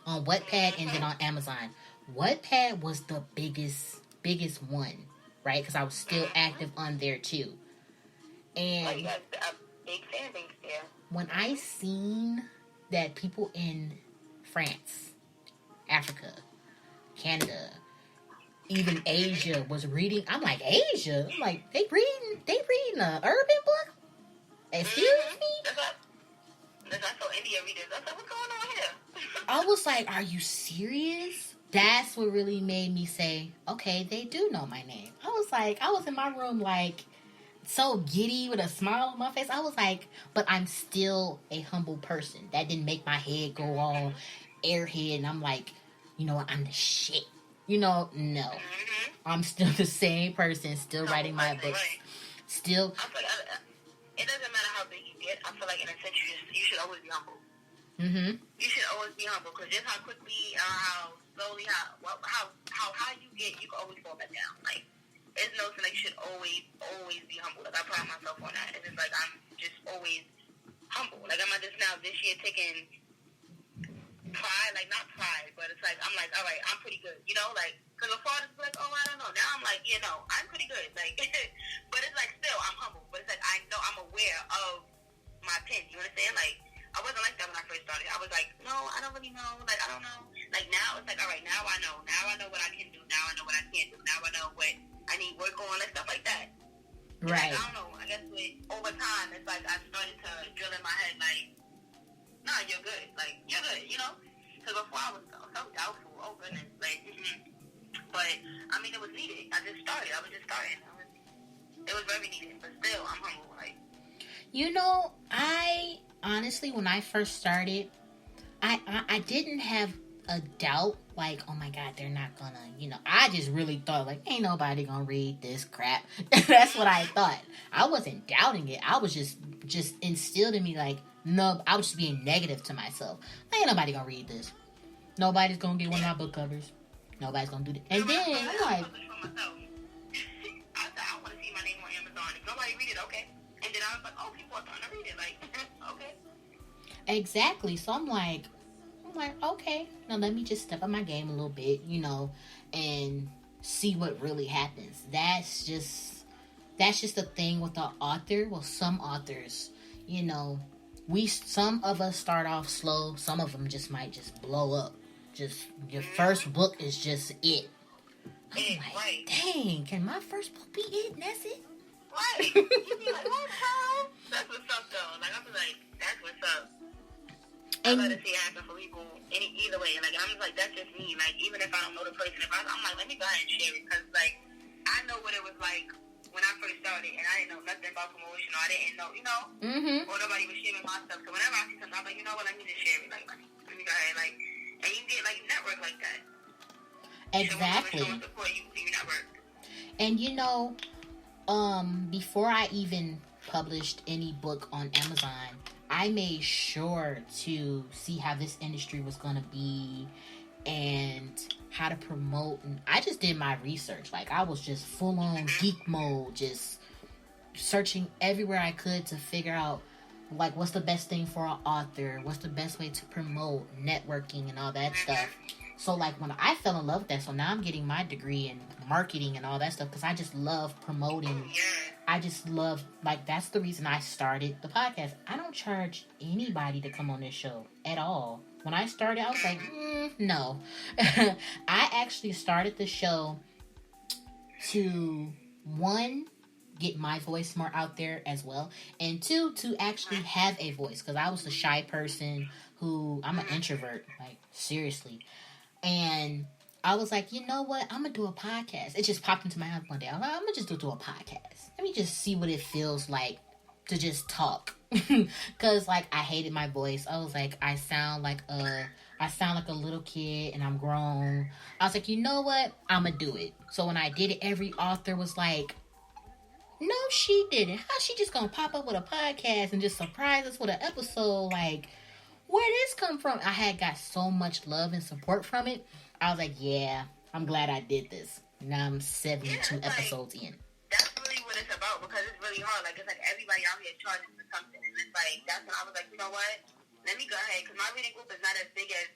On Wattpad and then on Amazon. Wattpad was the biggest one, right? Because I was still active on there too. And you got a big fan base there. When I seen that people in France, Africa, Canada, even Asia was reading, I'm like, Asia? I'm like, they reading an urban book? Excuse me? That's also India readers. I was like, what's going on here? I was like, are you serious? That's what really made me say, okay, they do know my name. I was in my room like so giddy with a smile on my face. I was like, but I'm still a humble person. That didn't make my head go all airhead and I'm like, you know what, I'm the shit. You know, no. I'm still the same person, still writing my books. Right. Still. I feel like it doesn't matter how big you get. I feel like in a sense you should always be humble. You should always be humble because just how quickly, how slowly, how high you get, you can always fall back down. Like, it's no sense. Like, you should always be humble. Like, I pride myself on that. It's just like I'm just always humble. Like, I'm not just now this year taking pride, like not pride, but it's like I'm like, all right, I'm pretty good, you know, like because before it's like, oh, I don't know. Now I'm like, you know, I'm pretty good, like, but it's like still I'm humble, but it's like I know I'm aware of my pen. You understand? Like. I wasn't like that when I first started. I was like, no, I don't really know. Like, I don't know. Like, now it's like, all right, now I know. Now I know what I can do. Now I know what I can't do. Now I know what I need work on and stuff like that. Right. Like, I don't know. I guess over time, it's like I started to drill in my head, like, nah, you're good. Like, you're good, you know? Because before I was so doubtful. Oh, goodness. Like, But, I mean, it was needed. I was just starting. It was very needed. But still, I'm humble. Like, You know, I honestly, when I first started, I didn't have a doubt, like, oh my God, they're not gonna, I just really thought, like, ain't nobody gonna read this crap. That's what I thought. I wasn't doubting it. I was just instilled in me, like, no, I was just being negative to myself. Ain't nobody gonna read this. Nobody's gonna get one of my book covers. Nobody's gonna do that. And then, I'm like, I said, I want to see my name on Amazon. If nobody read it, okay. And then I was like, oh, people are starting to read it. Like, okay. exactly. So I'm like, okay, now let me just step up my game a little bit, and see what really happens. That's just the thing with the author. Well, some authors, some of us start off slow. Some of them might just blow up. Just your first book is just it. I'm like, right. Dang, can my first book be it? And that's it? Right. You be like, what the hell? That's what's up, though. Like, I'm like, that's what's up. I love to see it happen for people either way. Like, I'm just like, that's just me. Like, even if I don't know the person, I'm like, let me go ahead and share it. Because, like, I know what it was like when I first started, and I didn't know nothing about promotion, or I didn't know, or nobody was sharing my stuff. So whenever I see something, I'm like, you know what, let me just share it. Like, let me go ahead. Like, and you get, like, network like that. Exactly. Show support, you network. And, before I even published any book on Amazon, I made sure to see how this industry was going to be and how to promote. And I just did my research. Like, I was just full on geek mode, just searching everywhere I could to figure out, like, what's the best thing for an author? What's the best way to promote networking and all that stuff? So, like, when I fell in love with that, so now I'm getting my degree in marketing and all that stuff because I just love promoting. I just love, like, that's the reason I started the podcast. I don't charge anybody to come on this show at all. When I started, I was like, no. I actually started the show to, one, get my voice more out there as well, and two, to actually have a voice, because I was a shy person I'm an introvert, like, seriously. And I was like, you know what? I'm going to do a podcast. It just popped into my head one day. I'm like, I'm going to just do a podcast. Let me just see what it feels like to just talk. Because, like, I hated my voice. I was like, I sound like a little kid and I'm grown. I was like, you know what? I'm going to do it. So when I did it, every author was like, no, she didn't. How's she just going to pop up with a podcast and just surprise us with an episode? Like, where did this come from? I had got so much love and support from it. I was like, yeah, I'm glad I did this. Now I'm 72 episodes in. That's really what it's about, because it's really hard. Like, it's like everybody out here charging for something. And it's like, that's when I was like, you know what? Let me go ahead, because my reading group is not as big as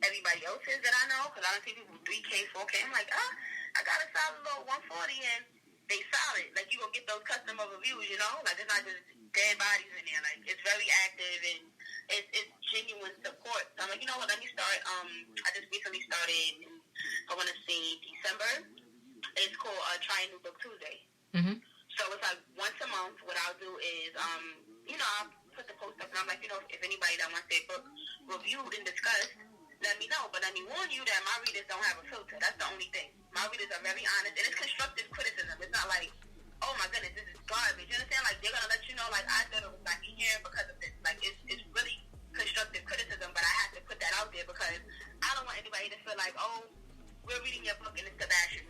everybody else's that I know, because I don't see people 3K, 4K. I'm like, I got a solid little 140, and they solid. Like, you gonna get those customer reviews, Like, it's not just dead bodies in there. Like, it's very active, and it's genuine support. So I'm like, you know what, let me start. I just recently started, I want to say December. It's called Try a New Book Tuesday. So it's like once a month, what I'll do is, I'll put the post up, and I'm like, if anybody that wants their book reviewed and discussed, let me know. But let me warn you that my readers don't have a filter. That's the only thing. My readers are very honest, and it's constructive criticism. It's not like, oh my goodness, this is garbage. You understand? Like, they're gonna let you know, like, I thought it was like in here because of this. Like, it's really constructive criticism, but I have to put that out there because I don't want anybody to feel like, oh, we're reading your book and it's to bash you,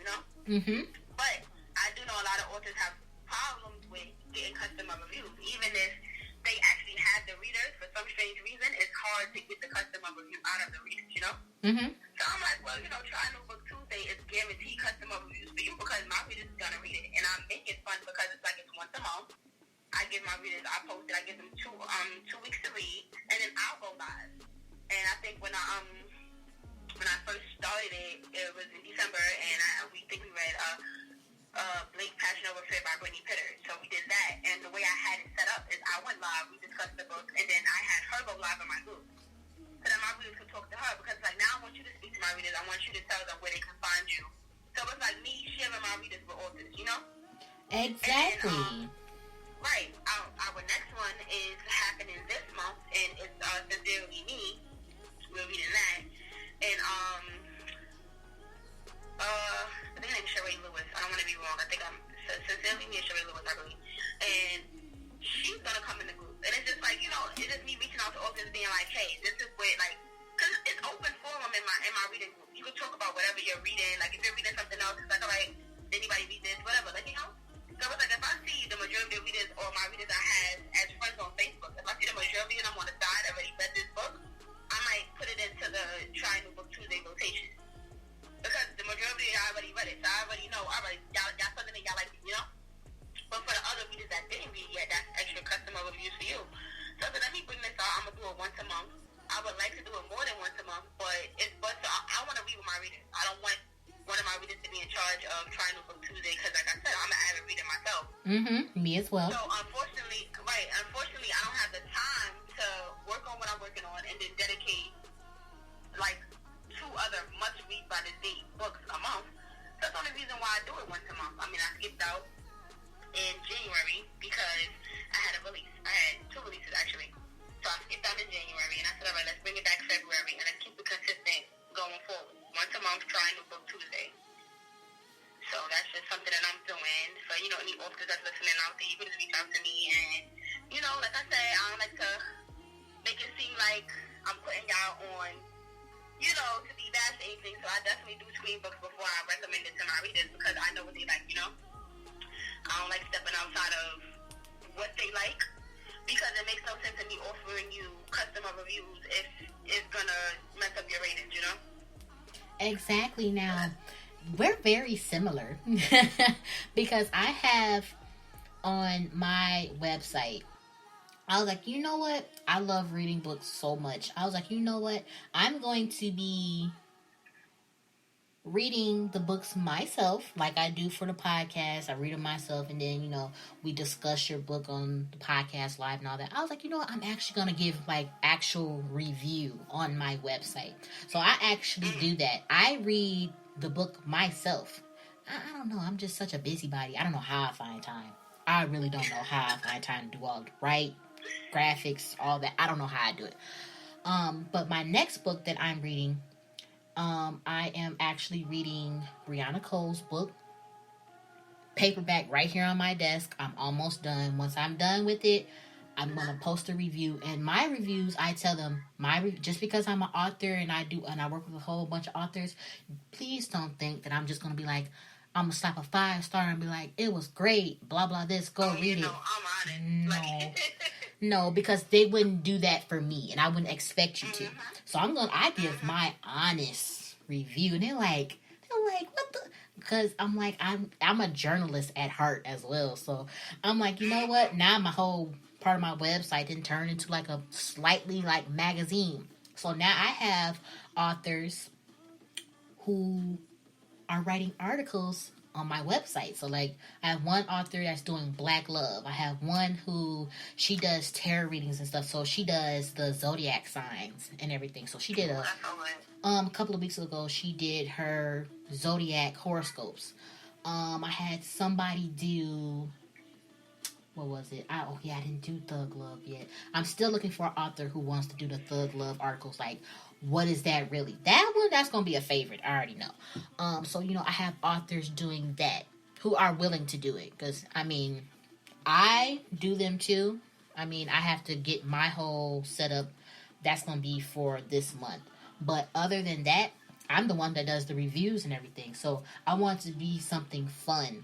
But I do know a lot of authors have problems with getting customer reviews, even if they actually have the readers. For some strange reason, it's hard to get the customer review out of the readers, So I'm like, well, Try a New Book Tuesday is guaranteed customer reviews for you because my readers is gonna read it, and I make it fun because it's like it's once a month. I give my readers, I post it, I give them 2 weeks to read, and then I'll go live. And I think when I first started it was in December, and we read Blake Passion Over Fear by Brittany Pitter. So we did that, and the way I had it set up is I went live, we discussed the book, and then I had her go live in my group. So that my readers could talk to her, because like now I want you to speak to my readers, I want you to tell them where they can find you. So it's like me sharing my readers with authors, Exactly. And then, right. Our next one is happening this month, and it's Sincerely Me. We're reading that. And I think her name's Sheree Lewis. I don't want to be wrong. I think I'm Sincerely Me and Sheree Lewis, I believe. And she's gonna out to authors being like, hey, this is where, like, because it's open forum in my reading group. You can talk about whatever you're reading. Like, if you're reading something else, it's like, all right, did anybody read this? Whatever. Like, you know? So it's like, if I see the majority of readers or my readers I have as friends on Facebook, if I see the majority of them on the side already read this book, I might put it into the Try New Book Tuesday rotation. Because the majority of y'all already read it. So I already know, all right, y'all something that y'all like, you know? But for the other readers that didn't read yet, that's extra customer reviews for you. So let me bring this out. I'm going to do it once a month. I would like to do it more than once a month, but so I want to read with my readers. I don't want one of my readers to be in charge of Trying New Book Tuesday because, like I said, I'm an avid reader myself. Me as well. So unfortunately, I don't have the time to work on what I'm working on and then dedicate like 2 other must-read by the date books a month. That's the only reason why I do it once a month. I mean, I skipped out in January because I had a release. I had 2 releases actually. So I skipped out in January, and I said, all right, let's bring it back February, and let's keep it consistent going forward. Once a month, Try New Book Tuesday. So that's just something that I'm doing. So, you know, any authors that's listening out there, you can just reach out to me. And, you know, like I say, I don't like to make it seem like I'm putting y'all on, you know, to be bad or anything. So I definitely do screen books before I recommend it to my readers because I know what they like, you know. I don't like stepping outside of what they like. Because it makes no sense in me offering you customer reviews if it's going to mess up your ratings, you know? Exactly. Now, we're very similar. Because I have on my website, I was like, you know what? I love reading books so much. I was like, you know what? I'm going to be reading the books myself, like I do for the podcast. I read them myself, and then, you know, we discuss your book on the podcast live and all that. I was like, you know what? I'm actually going to give, like, actual review on my website. So I actually do that. I read the book myself. I don't know. I'm just such a busybody. I don't know how I find time. I really don't know how I find time to do all the right graphics, all that. I don't know how I do it. But my next book that I'm reading, I am actually reading Brianna Cole's book, paperback, right here on my desk. I'm almost done. Once I'm done with it, I'm gonna post a review. And my reviews, I tell them just because I'm an author and I work with a whole bunch of authors, please don't think that I'm just gonna be like, I'm gonna slap a 5-star and be like, it was great, blah blah this, go read it. I'm on it. No, because they wouldn't do that for me, and I wouldn't expect you to. So I give my honest review, and they're like, what the? Because I'm like, I'm a journalist at heart as well. So I'm like, you know what? Now my whole part of my website didn't turn into like a slightly like magazine. So now I have authors who are writing articles on my website. So like I have one author that's doing Black Love. I have one who she does tarot readings and stuff. So she does the zodiac signs and everything. So she did a couple of weeks ago, she did her zodiac horoscopes. I had somebody do, what was it? I didn't do Thug Love yet. I'm still looking for an author who wants to do the Thug Love articles. Like, what is that really? That one, that's going to be a favorite. I already know. So, you know, I have authors doing that who are willing to do it. Because, I mean, I do them too. I mean, I have to get my whole setup. That's going to be for this month. But other than that, I'm the one that does the reviews and everything. So I want it to be something fun.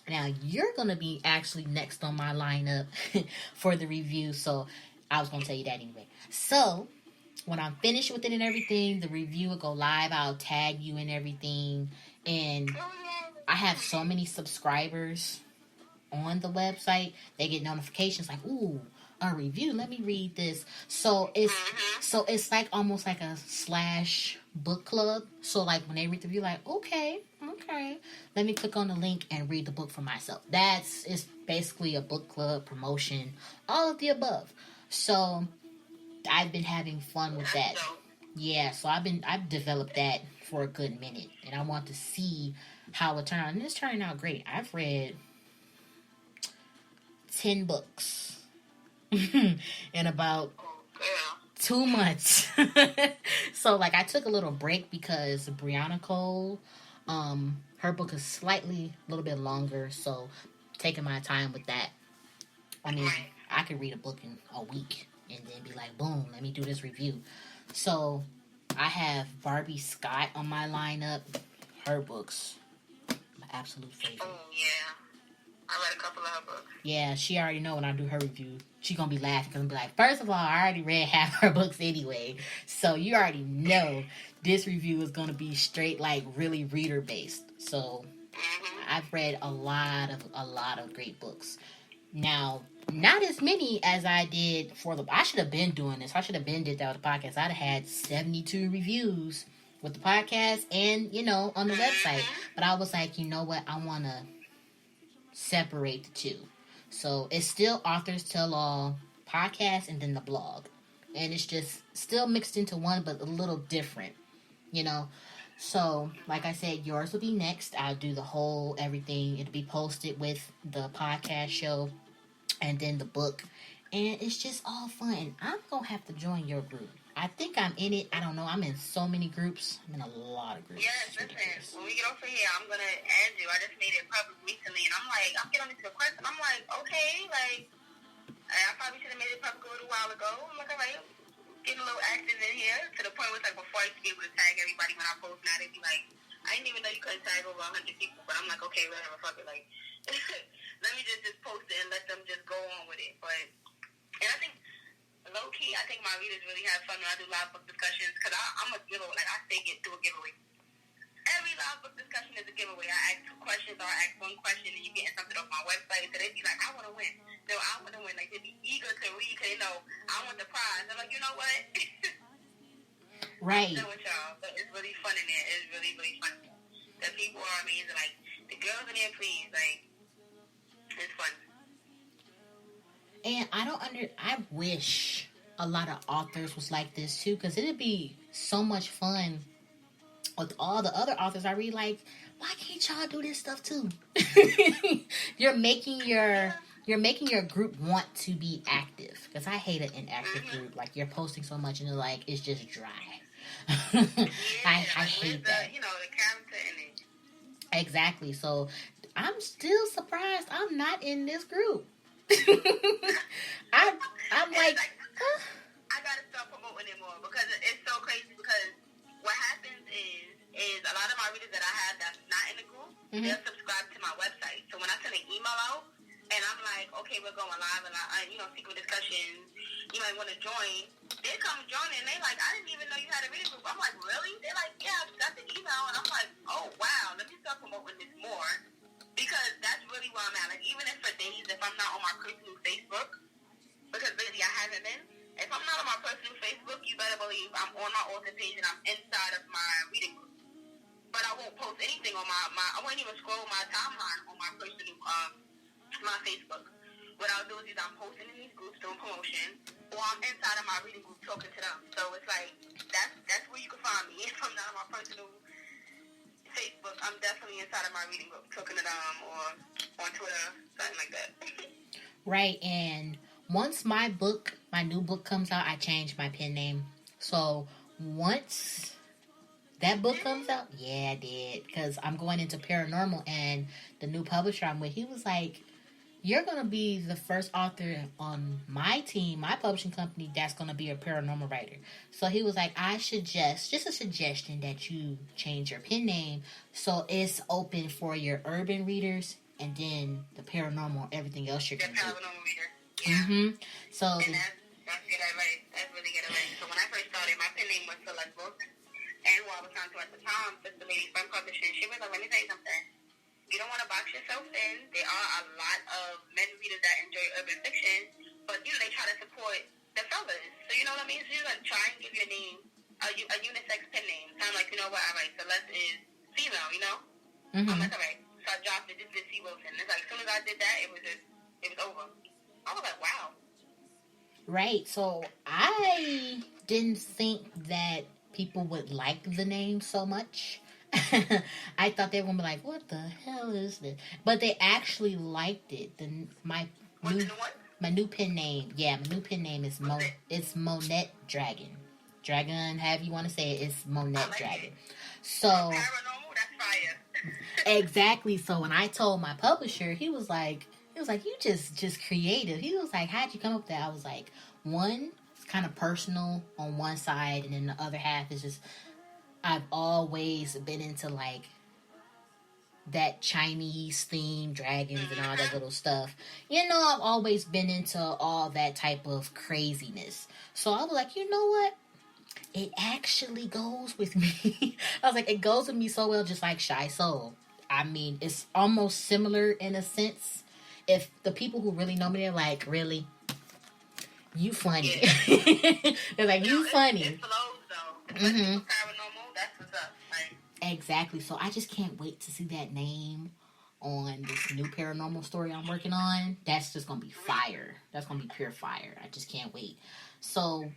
Now, you're going to be actually next on my lineup for the review. So I was going to tell you that anyway. So when I'm finished with it and everything, the review will go live. I'll tag you and everything. And I have so many subscribers on the website. They get notifications like, ooh, a review. Let me read this. So it's like almost like a / book club. So like when they read the review, like, okay, let me click on the link and read the book for myself. It's basically a book club promotion, all of the above. So I've been having fun with that. Yeah, so I've developed that for a good minute, and I want to see how it turns out. And it's turning out great. I've read 10 books in about 2 months. So like I took a little break because Brianna Cole, her book is a little bit longer, so taking my time with that. I mean, I could read a book in a week. and then be like, boom, let me do this review. So I have Barbie Scott on my lineup. Her books, my absolute favorite. Oh, yeah. I read a couple of her books. Yeah, she already know when I do her review. She gonna be laughing because I'm be like, first of all, I already read half her books anyway. So you already know this review is gonna be straight, like, really reader based. So I've read a lot of great books. Now, not as many as I did for the... I should have been doing this. I should have been did that with the podcast. I'd have had 72 reviews with the podcast and, you know, on the website. But I was like, you know what? I want to separate the two. So it's still Authors Tell All podcast and then the blog. And it's just still mixed into one, but a little different, you know. So, like I said, yours will be next. I'll do the whole everything. It'll be posted with the podcast show and then the book. And it's just all fun. I'm going to have to join your group. I think I'm in it. I don't know. I'm in so many groups. I'm in a lot of groups. Yes, listen. When we get off of here, I'm going to add you. I just made it public recently. And I'm like, I'm getting into a question. I'm like, okay, like, I probably should have made it public a little while ago. I'm like, all right, getting a little active in here to the point where it's like before I used to be able to tag everybody when I post, now they'd be like, I didn't even know you couldn't tag over 100 people. But I'm like, okay, whatever, fuck it. Like, let me just post it and let them just go on with it. But, and I think, low key, I think my readers really have fun when I do live book discussions because I'm a giveaway. Like, I say do a giveaway. Every live book discussion is a giveaway. I ask 2 questions or I ask 1 question and you get something off my website. So they'd be like, I want to win. No, I want to win. Like, they'd be eager to read because they know I want the prize. I'm like, you know what? Right. I'm done with y'all. But it's really fun in there. It's really, really fun. The people are amazing. Like, the girls in there, please. Like, it's fun. And I wish a lot of authors was like this too, because it'd be so much fun with all the other authors I read. Like, why can't y'all do this stuff too? You're making your group want to be active, because I hate an inactive group. Like, you're posting so much and it's just dry. I hate that. You know, the character in it. Exactly. So I'm still surprised I'm not in this group. I'm like, huh? I gotta start promoting it more because it's so crazy. Because what happens is a lot of my readers that I have that's not in the group, they'll subscribe to my website. So when I send an email out and I'm like, okay, we're going live and secret discussions, you might want to join. They come join and they like, I didn't even know you had a reading group. I'm like, really? They're like, yeah, I just got the email. And I'm like, oh wow, let me start promoting this more. Because that's really where I'm at. Like, even if for days, if I'm not on my personal Facebook, because lately I haven't been, if I'm not on my personal Facebook, you better believe I'm on my author page and I'm inside of my reading group. But I won't post anything on I won't even scroll my timeline on my personal, my Facebook. What I'll do is I'm posting in these groups doing promotion, or I'm inside of my reading group talking to them. So it's like, that's where you can find me. If I'm not on my personal Facebook, I'm definitely inside of my reading group, talking to them, or on Twitter, something like that. Right, and once my new book comes out, I change my pen name. So once that book comes out, yeah, I did, because I'm going into paranormal, and the new publisher I'm with, he was like, you're going to be the first author on my team, my publishing company, that's going to be a paranormal writer. So he was like, I suggest, just a suggestion, that you change your pen name so it's open for your urban readers and then the paranormal, everything else you're going to do. The paranormal reader, yeah. Mm-hmm. So and that's good advice. That's really good advice. So when I first started, my pen name was Celeste. And who I was talking to at the time, Sister Lady from Publishing, she was like, let me tell you something. You don't want to box yourself in. There are a lot of men readers that enjoy urban fiction, but, they try to support the fellas. So, you know what I mean? So you're going to try and give your name a unisex pen name. So I'm like, you know what? All right, Celeste is female, you know? Mm-hmm. I'm like, all right. So I dropped it. This is C. Wilson. It's like, as soon as I did that, it was over. I was like, wow. Right. So I didn't think that people would like the name so much. I thought they were going to be like, what the hell is this? But they actually liked it. My new pen name. Yeah, my new pen name is it's Monette Dragon. Dragon, however you want to say it, it's Monette Dragon. So paranormal, that's fire. Exactly. So when I told my publisher, he was like, you just creative. He was like, how'd you come up with that? I was like, one, it's kind of personal on one side, and then the other half is just, I've always been into like that Chinese themed dragons and all that little stuff. You know, I've always been into all that type of craziness. So I was like, you know what? It actually goes with me. I was like, it goes with me so well, just like Shy Soul. I mean, it's almost similar in a sense. If the people who really know me, they're like, really? You funny. Yeah. They're like, you funny. It flows, though. Mm-hmm. Paranormal, that's what's up. Like, exactly. So I just can't wait to see that name on this new paranormal story I'm working on. That's just going to be fire. That's going to be pure fire. I just can't wait. So,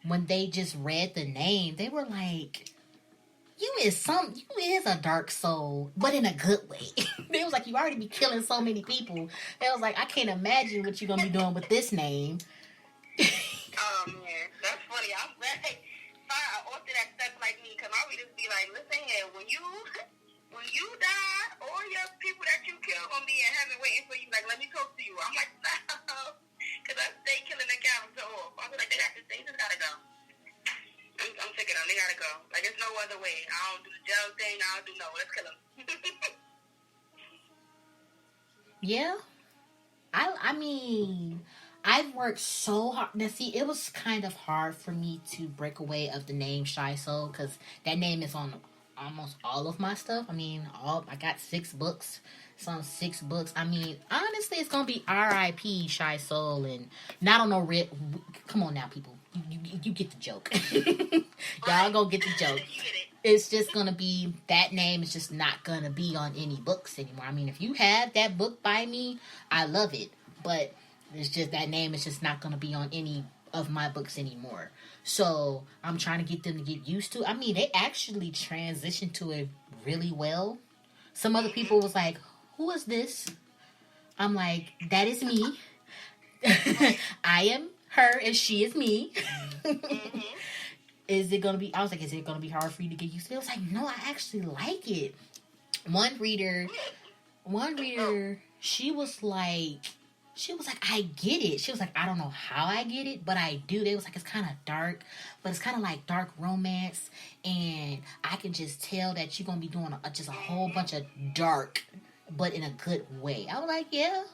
when they just read the name, they were like, you is a dark soul, but in a good way. They was like, you already be killing so many people. They was like, I can't imagine what you're going to be doing with this name. Oh, man. That's funny. I'm glad I authored that stuff like me, because my readers be like, listen here, when you die, all your people that you kill going to be in heaven waiting for you. Like, let me talk to you. I'm like, no. Because I stay killing the character off. I was like, they just got to go. I'm sick of them. They got to go. Like, there's no other way. I don't do the jail thing. I don't do no. Let's kill them. Yeah. I mean, I've worked so hard. Now, see, it was kind of hard for me to break away of the name Shy Soul, because that name is on almost all of my stuff. I mean, I got 6 books. It's on 6 books. I mean, honestly, it's gonna be R.I.P. Shy Soul, and not on no red. Come on now, people. You get the joke. Y'all gonna get the joke. It's just gonna be, that name is just not gonna be on any books anymore. I mean, if you have that book by me, I love it, but it's just that name is just not gonna be on any of my books anymore. So I'm trying to get them to get used to. I mean, they actually transitioned to it really well. Some other people was like, who is this? I'm like, that is me. I am her and she is me. Is it gonna be, I was like, is it gonna be hard for you to get used to it? I was like, no, I actually like it. One reader, she was like, I get it. She was like, I don't know how I get it, but I do. They was like, it's kind of dark, but it's kind of like dark romance, and I can just tell that you're gonna be doing just a whole bunch of dark, but in a good way. I was like, yeah.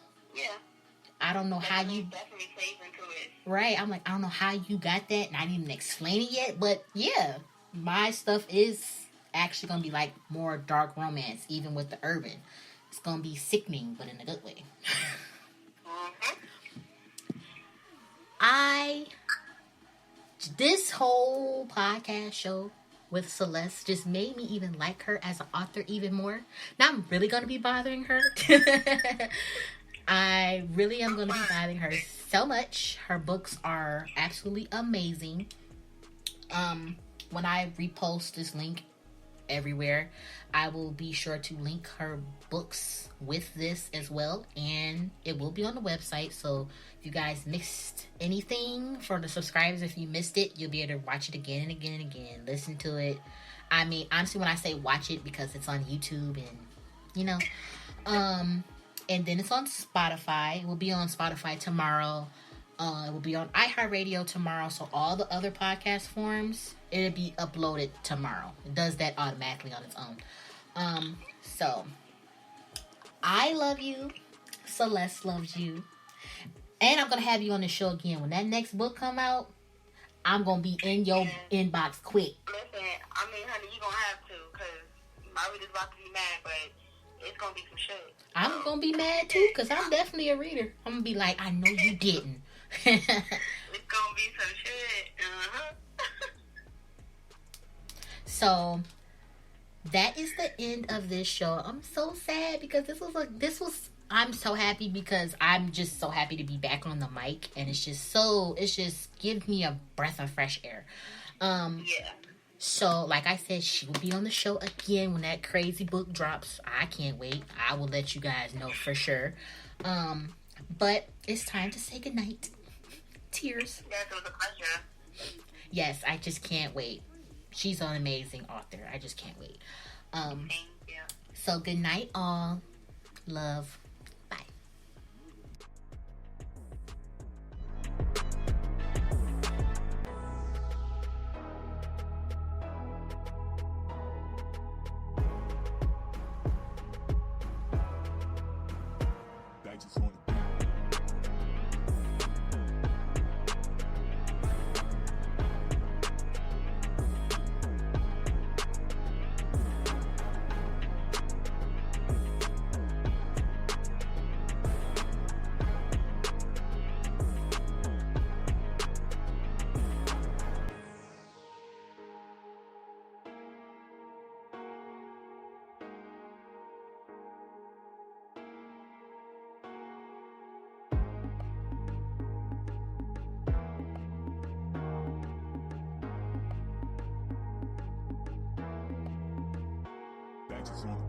I don't know how you definitely plays into it. Right. I'm like, I don't know how you got that, and I didn't even explain it yet, but yeah, my stuff is actually gonna be like more dark romance, even with the urban. It's gonna be sickening, but in a good way. This whole podcast show with Celeste just made me even like her as an author even more. Now I'm really going to be bothering her. I really am going to be bothering her so much. Her books are absolutely amazing. When I repost this link everywhere, I will be sure to link her books with this as well, and it will be on the website. So if you guys missed anything, for the subscribers, if you missed it, you'll be able to watch it again and again and again, listen to it. I mean, honestly, when I say watch it, because it's on YouTube, and you know, and then it's on Spotify. It will be on Spotify tomorrow. It will be on iHeartRadio tomorrow. So all the other podcast forms, it'll be uploaded tomorrow. It does that automatically on its own. So I love you. Celeste loves you. And I'm going to have you on the show again. When that next book come out, I'm going to be in your inbox quick. Listen, I mean, honey, you're going to have to, because my reader's about to be mad, but it's going to be some shit. I'm going to be mad too, because I'm definitely a reader. I'm going to be like, I know you didn't. It's going to be some shit. So that is the end of this show. I'm so sad because I'm so happy because I'm just so happy to be back on the mic, and it's just gives me a breath of fresh air. Yeah. So, like I said, she will be on the show again when that crazy book drops. I can't wait. I will let you guys know for sure. But it's time to say goodnight. Tears. Yes, it was a pleasure. Yes, I just can't wait. She's an amazing author. I just can't wait. Thank you. So, good night, all. Love. Dice is on the